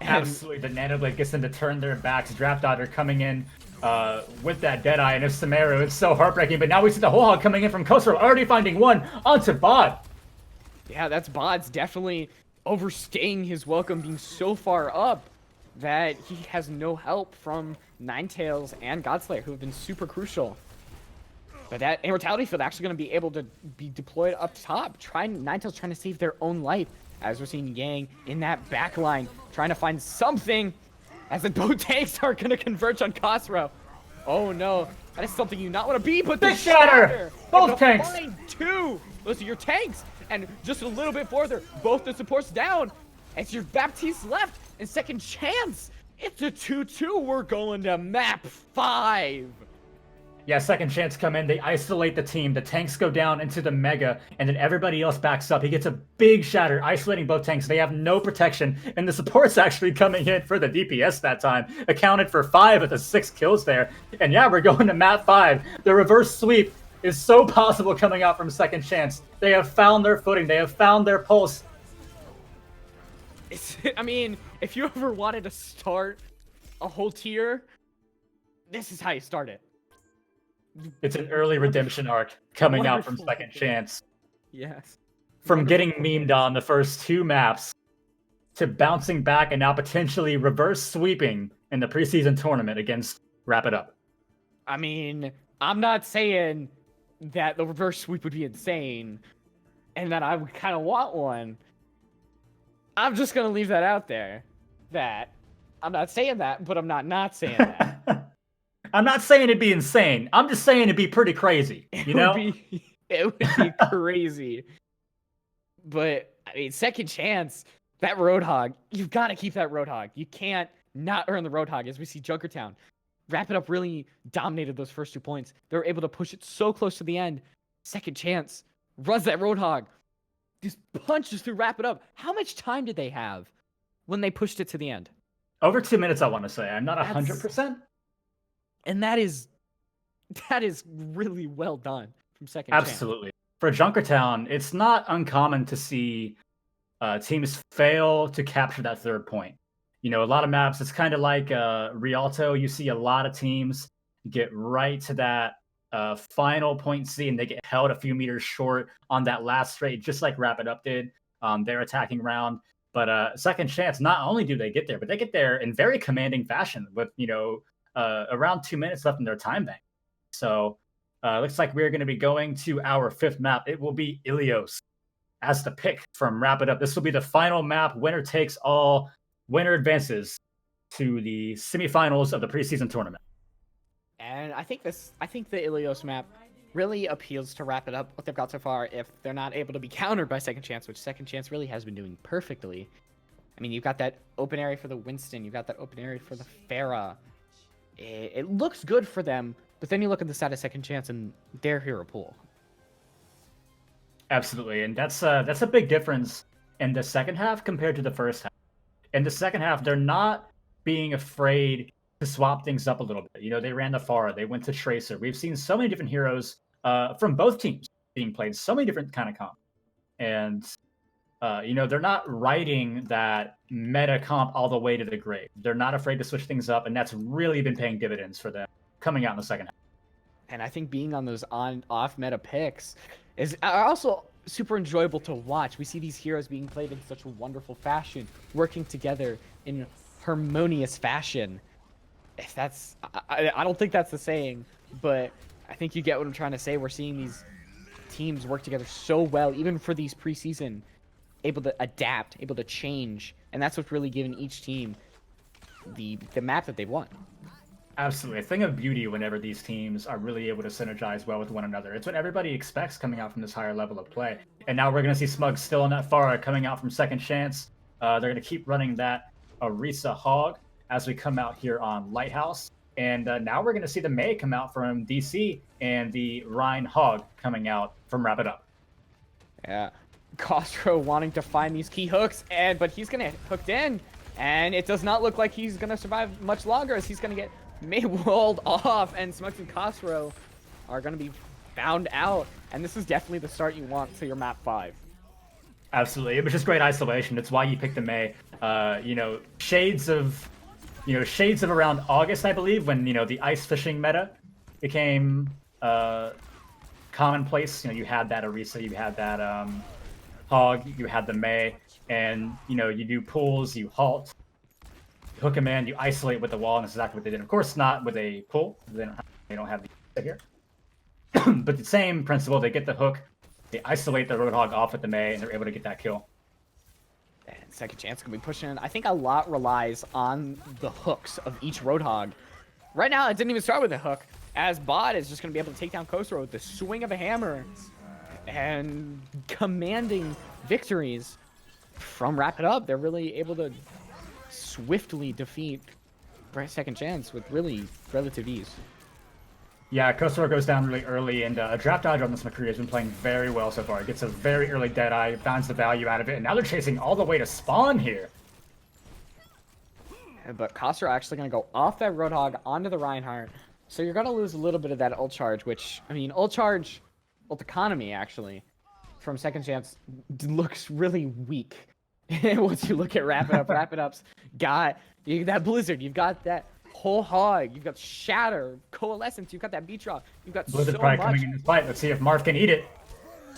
And absolutely, the Nano Blade gets them to turn their backs. Draft Dodger coming in with that Deadeye, and if Sumeru, it's so heartbreaking. But now we see the whole hog coming in from Kosro, already finding one onto Bod. Yeah, that's Bod's definitely overstaying his welcome, being so far up that he has no help from Ninetales and Godslayer, who have been super crucial. But that Immortality Field actually going to be able to be deployed up top. Ninetales trying to save their own life, as we're seeing Yang in that back line, trying to find something, as the both tanks are going to converge on Khosrow. Oh no, that is something you not want to be, but the shatter! Both tanks! Find two! Those are your tanks! And just a little bit further, both the supports down. It's your Baptiste left, and Second Chance. It's a 2-2. We're going to map 5. Yeah, Second Chance come in, they isolate the team, the tanks go down into the Mega, and then everybody else backs up. He gets a big shatter, isolating both tanks. They have no protection, and the support's actually coming in for the DPS that time. Accounted for 5 of the 6 kills there. And yeah, we're going to map 5. The reverse sweep is so possible coming out from Second Chance. They have found their footing, they have found their pulse. I mean, if you ever wanted to start a whole tier, this is how you start it. It's an early redemption arc coming out from Second Chance. Yes. From getting memed on the first 2 maps to bouncing back and now potentially reverse sweeping in the preseason tournament against Wrap It Up. I mean, I'm not saying that the reverse sweep would be insane and that I would kind of want one, I'm just gonna leave that out there. That I'm not saying that, but I'm not saying that. I'm not saying it'd be insane. I'm just saying it'd be pretty crazy. You know? It would be crazy. But I mean, second chance, that Roadhog, you've got to keep that Roadhog. You can't not earn the Roadhog. As we see Junkertown wrap it up, really dominated those first 2 points. They were able to push it so close to the end. Second chance, runs that Roadhog, just punches through, wrap it up. How much time did they have when they pushed it to the end? Over 2 minutes, I want to say. I'm not 100%. And that is really well done from second Absolutely. For Junkertown, it's not uncommon to see teams fail to capture that third point. You know, a lot of maps, it's kind of like Rialto. You see a lot of teams get right to that final point C, and they get held a few meters short on that last straight, just like Rapid Up did their attacking round. But second chance, not only do they get there, but they get there in very commanding fashion with, you know, around 2 minutes left in their time bank. So looks like we're going to be going to our fifth map. It will be Ilios as the pick from Wrap It Up. This will be the final map. Winner takes all. Winner advances to the semifinals of the preseason tournament. And I think the Ilios map really appeals to Wrap It Up, what they've got so far, if they're not able to be countered by Second Chance, which Second Chance really has been doing perfectly. I mean, you've got that open area for the Winston, you've got that open area for the Pharah. It looks good for them, but then you look at the side of Second Chance and their hero pool. Absolutely, and that's a big difference in the second half compared to the first half. In the second half, they're not being afraid to swap things up a little bit. You know, they ran the Pharah, they went to Tracer. We've seen so many different heroes from both teams being played, so many different kind of comp. And, you know, they're not riding that meta comp all the way to the grave. They're not afraid to switch things up, and that's really been paying dividends for them coming out in the second half. And I think being on those off meta picks is also super enjoyable to watch. We see these heroes being played in such a wonderful fashion, working together in harmonious fashion. If that's, I don't think that's the saying, but I think you get what I'm trying to say. We're seeing these teams work together so well, even for these preseason, able to adapt, able to change, and that's what's really given each team the map that they've won. Absolutely. A thing of beauty whenever these teams are really able to synergize well with one another. It's what everybody expects coming out from this higher level of play. And now we're going to see Smug still on that Pharah coming out from Second Chance. They're going to keep running that Orisa Hog as we come out here on Lighthouse. And now we're going to see the May come out from DC and the Rhine Hog coming out from Wrap It Up. Yeah. Costro wanting to find these key hooks, but he's going to get hooked in. And it does not look like he's going to survive much longer, as he's going to get May walled off, and Smugs and Costro are going to be found out. And this is definitely the start you want to your map 5. Absolutely. It was just great isolation. It's why you picked the May. You know, shades of around August, I believe, when, you know, the ice fishing meta became commonplace. You know, you had that Orisa, you had that Hog, you had the May, and, you know, you do pulls, you halt, hook him in, you isolate with the wall, and that's exactly what they did. Of course, not with a pull. They don't have the here. But the same principle, they get the hook, they isolate the Roadhog off with the May, and they're able to get that kill. And Second Chance can be pushing in. I think a lot relies on the hooks of each Roadhog. Right now, it didn't even start with a hook, as Bot is just going to be able to take down Khosrow with the swing of a hammer and commanding victories from Wrap It Up. They're really able to swiftly defeat Second Chance with really relative ease. Yeah, Khosrow goes down really early, and a Draft Dodger on this McCree has been playing very well so far. He gets a very early Deadeye, finds the value out of it, and now they're chasing all the way to spawn here. But Khosrow actually going to go off that Roadhog onto the Reinhardt, so you're going to lose a little bit of that ult charge, which, I mean, ult economy, actually, from Second Chance looks really weak. Once you look at Wrap It Up, Wrap It Up's got that Blizzard, you've got that whole Hog, you've got Shatter, Coalescence, you've got that Beat Drop, you've got Blizzard so probably much. coming in this fight. Let's see if Marv can eat it.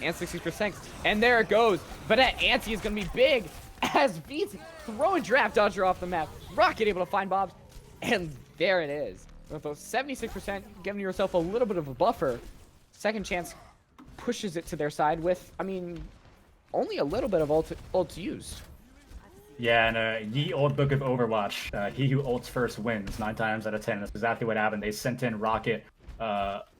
And 60%. And there it goes. But that Ante is going to be big as Beats throwing Draft Dodger off the map. Rocket able to find Bobs. And there it is. With those 76%, giving yourself a little bit of a buffer. Second Chance pushes it to their side with, I mean, only a little bit of ult used. Yeah, and ye old book of Overwatch, he who ults first wins 9 times out of 10. That's exactly what happened. They sent in Rocket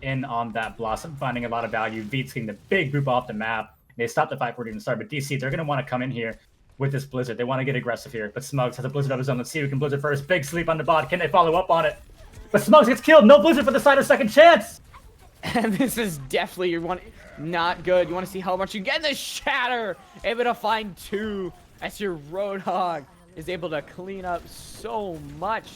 in on that Blossom, finding a lot of value. Veets getting the big group off the map. They stopped the fight before it even started. But DC, they're going to want to come in here with this Blizzard. They want to get aggressive here. But Smugs has a Blizzard of his own. Let's see who can Blizzard first. Big sleep on the bot. Can they follow up on it? But Smugs gets killed. No Blizzard for the side of second chance. And this is definitely not good. You want to see how much you get in the shatter. Able to find 2 as your Roadhog is able to clean up so much.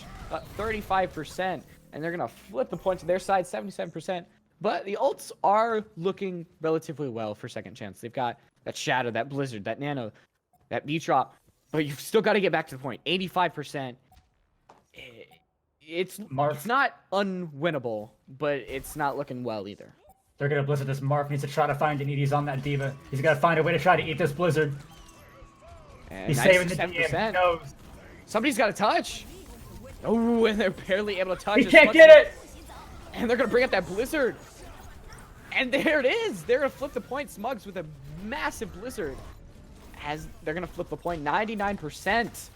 35%. And they're going to flip the point to their side, 77%. But the ults are looking relatively well for second chance. They've got that shatter, that Blizzard, that Nano, that beat drop. But you've still got to get back to the point. 85%. It's not unwinnable, but it's not looking well either. They're going to Blizzard this. Marth needs to try to find an EDs on that D.Va. He's got to find a way to try to eat this Blizzard. And he's saving the DM. He knows. Somebody's got to touch. Oh, and they're barely able to touch. He can't get it! And they're going to bring up that Blizzard. And there it is. They're going to flip the point. Smugs with a massive Blizzard. As they're going to flip the point 99%.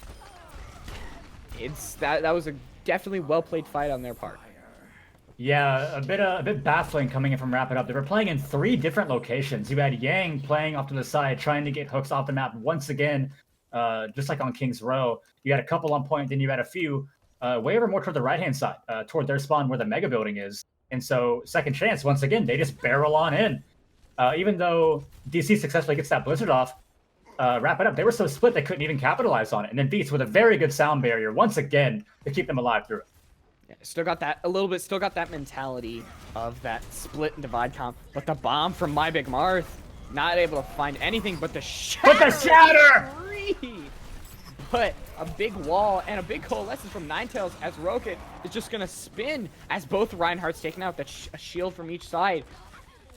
That was a definitely well-played fight on their part. Yeah, a bit baffling coming in from Wrap It Up. They were playing in 3 different locations. You had Yang playing off to the side, trying to get hooks off the map once again, just like on King's Row. You had a couple on point, then you had a few way over more toward the right-hand side, toward their spawn where the Mega Building is. And so, second chance, once again, they just barrel on in. Even though DC successfully gets that Blizzard off, Wrap It Up, they were so split they couldn't even capitalize on it. And then Beats with a very good sound barrier, once again, to keep them alive through it. Yeah, still got that mentality of that split and divide comp. But the bomb from My Big Marth, not able to find anything but the shatter! But the shatter! But a big wall and a big coalescence from Ninetales as Rocket is just going to spin as both Reinhardt's taken out that shield from each side.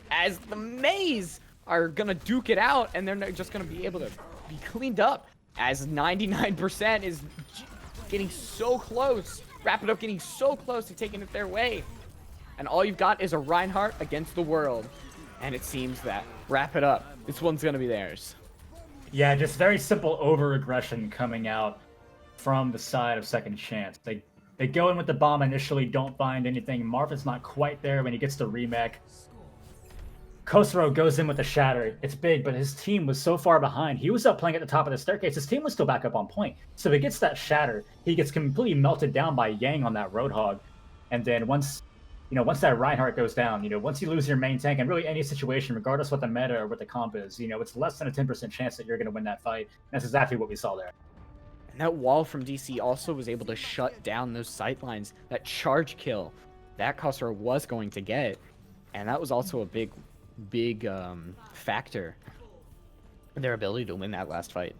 As the Maze are going to duke it out and they're just going to be able to be cleaned up as 99% is getting so close. Wrap It Up getting so close to taking it their way. And all you've got is a Reinhardt against the world. And it seems that Wrap It Up, this one's going to be theirs. Yeah, just very simple over-aggression coming out from the side of Second Chance. They go in with the bomb initially, don't find anything. Marvin's not quite there when he gets the remake. Khosrow goes in with the shatter. It's big, but his team was so far behind. He was up playing at the top of the staircase. His team was still back up on point. So he gets that shatter. He gets completely melted down by Yang on that Roadhog. And then once that Reinhardt goes down, once you lose your main tank in really any situation, regardless what the meta or what the comp is, it's less than a 10% chance that you're going to win that fight. And that's exactly what we saw there. And that wall from DC also was able to shut down those sightlines. That charge kill that Khosrow was going to get. And that was also a big factor in their ability to win that last fight.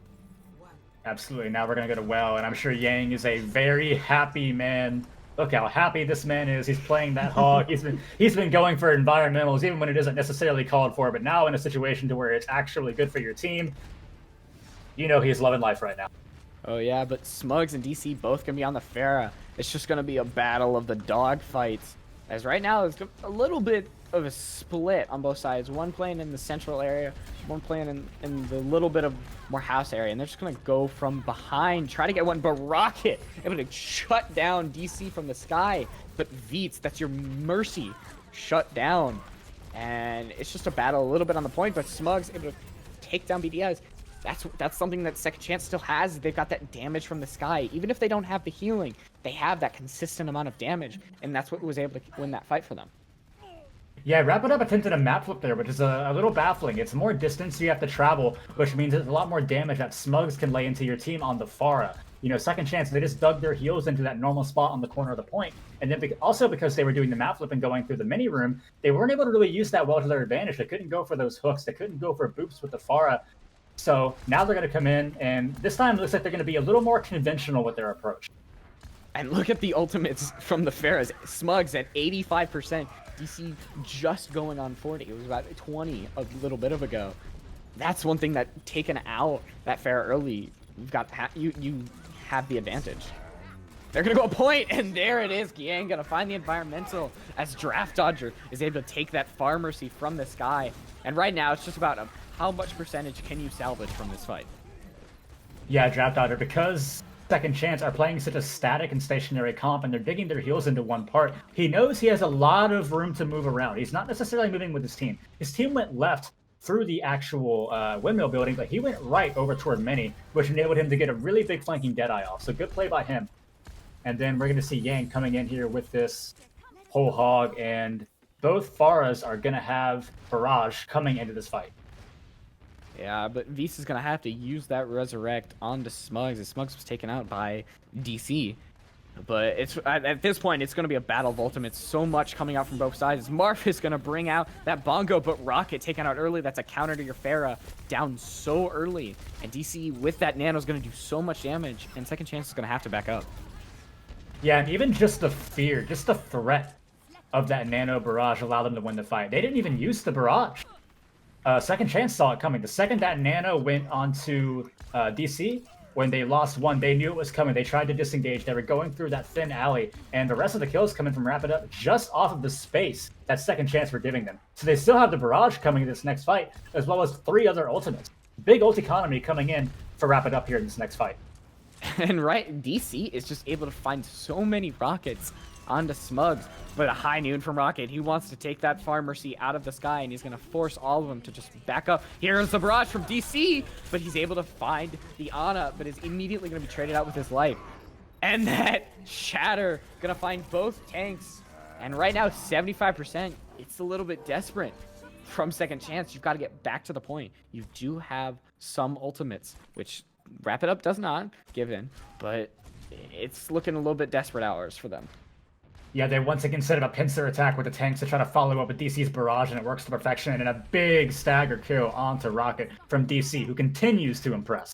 Absolutely. Now we're going to go to Well, and I'm sure Yang is a very happy man. Look how happy this man is. He's playing that hog. He's been going for environmentals, even when it isn't necessarily called for. But now in a situation to where it's actually good for your team, he's loving life right now. Oh yeah, but Smugs and DC both gonna be on the Pharah. It's just gonna be a battle of the dog fights. As right now, it's a little bit of a split on both sides. One playing in the central area, one playing in the little bit of more house area. And they're just going to go from behind, try to get one. But Rocket able to shut down DC from the sky. But Veets, that's your mercy, shut down. And it's just a battle a little bit on the point. But Smugs able to take down BDS. That's something that Second Chance still has. They've got that damage from the sky. Even if they don't have the healing, they have that consistent amount of damage. And that's what was able to win that fight for them. Yeah, Wrap It Up attempted a map flip there, which is a little baffling. It's more distance you have to travel, which means it's a lot more damage that Smugs can lay into your team on the Pharah. Second Chance, they just dug their heels into that normal spot on the corner of the point. And then also because they were doing the map flip and going through the mini room, they weren't able to really use that well to their advantage. They couldn't go for those hooks. They couldn't go for boops with the Pharah. So now they're going to come in, and this time it looks like they're going to be a little more conventional with their approach. And look at the ultimates from the Pharahs. Smugs at 85%. DC just going on 40. It was about 20 a little bit ago. That's one thing that taken out that Pharah early. You've got you have the advantage. They're gonna go a point, and there it is. Yang gonna find the environmental as Draft Dodger is able to take that Far Mercy from the sky. And right now it's just about how much percentage can you salvage from this fight. Yeah, Draft Dodger, because Second Chance are playing such a static and stationary comp and they're digging their heels into one part, he knows he has a lot of room to move around. He's not necessarily moving with his team. His team went left through the actual windmill building, but he went right over toward Mini, which enabled him to get a really big flanking Deadeye off. So good play by him. And then we're going to see Yang coming in here with this whole hog, and both Pharas are going to have Barrage coming into this fight. Yeah, but Vise is going to have to use that Resurrect onto Smugs, as Smugs was taken out by DC. But it's at this point, it's going to be a battle of ultimates. So much coming out from both sides. Marth is going to bring out that Bongo, but Rocket taken out early. That's a counter to your Pharah, down so early. And DC with that Nano is going to do so much damage, and Second Chance is going to have to back up. Yeah, and even just the fear, just the threat of that Nano Barrage allowed them to win the fight. They didn't even use the Barrage. Second Chance saw it coming. The second that Nano went onto DC, when they lost one, they knew it was coming. They tried to disengage. They were going through that thin alley, and the rest of the kills coming from Wrap It Up just off of the space that Second Chance were giving them. So they still have the Barrage coming in this next fight, as well as 3 other ultimates. Big ult economy coming in for Wrap It Up here in this next fight. And right, DC is just able to find so many rockets onto Smugs, but a high noon from Rocket. He wants to take that Farm Mercy out of the sky, and he's going to force all of them to just back up. Here's the Barrage from DC, but he's able to find the Ana, but is immediately going to be traded out with his life. And that Shatter going to find both tanks. And right now, 75%. It's a little bit desperate from Second Chance. You've got to get back to the point. You do have some ultimates, which Wrap It Up does not give in, but it's looking a little bit desperate hours for them. Yeah, they once again set up a pincer attack with the tanks to try to follow up with DC's Barrage, and it works to perfection, and a big stagger kill onto Rocket from DC, who continues to impress.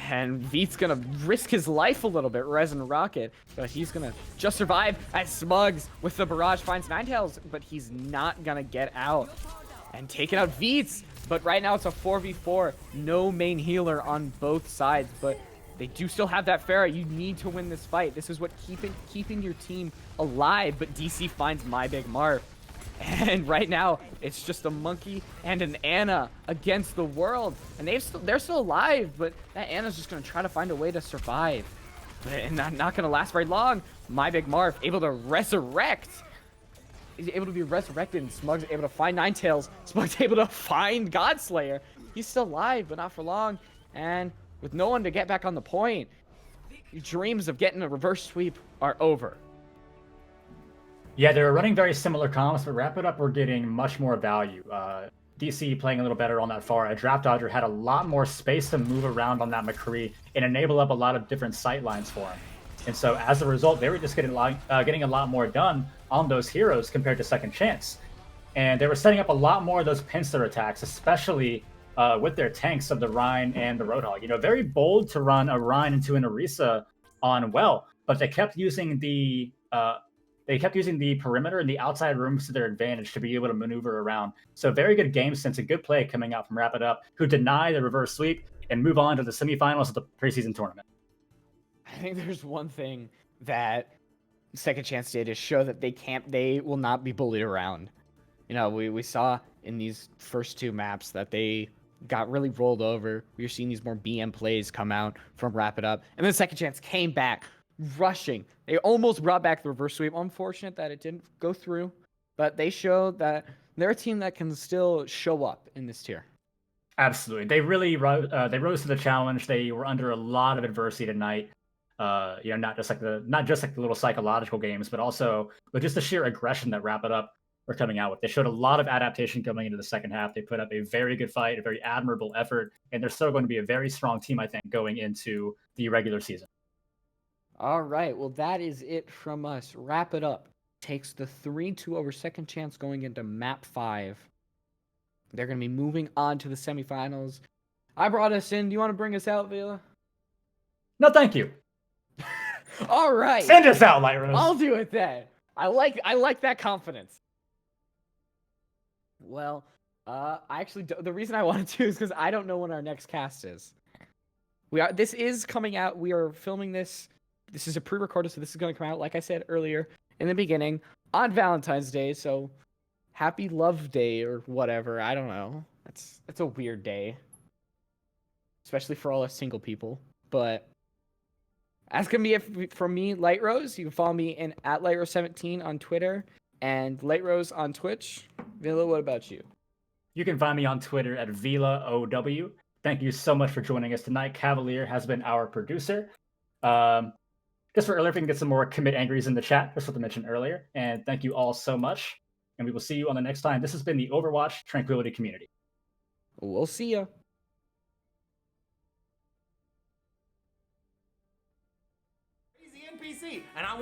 And Veet's gonna risk his life a little bit, Resin Rocket, but he's gonna just survive as Smugs with the Barrage finds Ninetales, but he's not gonna get out. And taking out Veets, but right now it's a 4v4, no main healer on both sides, but they do still have that Pharah. You need to win this fight. This is what keeping your team alive, but DC finds My Big Marv. And right now, it's just a Monkey and an Ana against the world. And they're still alive, but that Ana's just going to try to find a way to survive. And not going to last very long. My Big Marv able to resurrect. He's able to be resurrected, and Smug's able to find Ninetales. Smug's able to find Godslayer. He's still alive, but not for long. And with no one to get back on the point, your dreams of getting a reverse sweep are over. Yeah, they were running very similar comps, but Wrap It Up were getting much more value. DC playing a little better on that far. Draft Dodger had a lot more space to move around on that McCree and enable up a lot of different sight lines for him. And so as a result, they were just getting a lot more done on those heroes compared to Second Chance. And they were setting up a lot more of those pincer attacks, especially with their tanks of the Rhine and the Roadhog. You know, very bold to run a Rhine into an Orisa on well, but they kept using the perimeter and the outside rooms to their advantage to be able to maneuver around. So very good game sense, a good play coming out from Wrap It Up, who deny the reverse sweep and move on to the semifinals of the preseason tournament. I think there's one thing that Second Chance did is show that they will not be bullied around. You know, we saw in these first 2 maps that they got really rolled over. We were seeing these more BM plays come out from Wrap It Up. And then Second Chance came back, rushing. They almost brought back the reverse sweep. Unfortunate that it didn't go through. But they showed that they're a team that can still show up in this tier. Absolutely. They really rose to the challenge. They were under a lot of adversity tonight. You know, not just like the little psychological games, but also with just the sheer aggression that Wrap It Up were coming out with. They showed a lot of adaptation coming into the second half. They put up a very good fight, a very admirable effort, and they're still going to be a very strong team, I think, going into the regular season. All right, well, that is it from us. Wrap It Up takes the 3-2 over Second Chance going into map 5. They're going to be moving on to the semifinals. I brought us in. Do you want to bring us out, Vela? No, thank you. All right. Send us out, Light Rose. I'll do it then. I like that confidence. Well, I actually the reason I wanted to is because I don't know when our next cast is. This is coming out. We are filming this. This is a pre-recorded, so this is going to come out, like I said earlier in the beginning, on Valentine's Day. So, happy Love Day or whatever. I don't know. That's a weird day. especially for all us single people. But that's gonna be it from me, Light Rose. You can follow me at LightRose17 on Twitter and Light Rose on Twitch. Villa, what about you? You can find me on Twitter at VilaOW. Thank you so much for joining us tonight. Cavalier has been our producer. Just for earlier, if we can get some more commit angries in the chat, just what I mentioned earlier. And thank you all so much. And we will see you on the next time. This has been the Overwatch Tranquility Community. We'll see ya. Crazy NPC, and I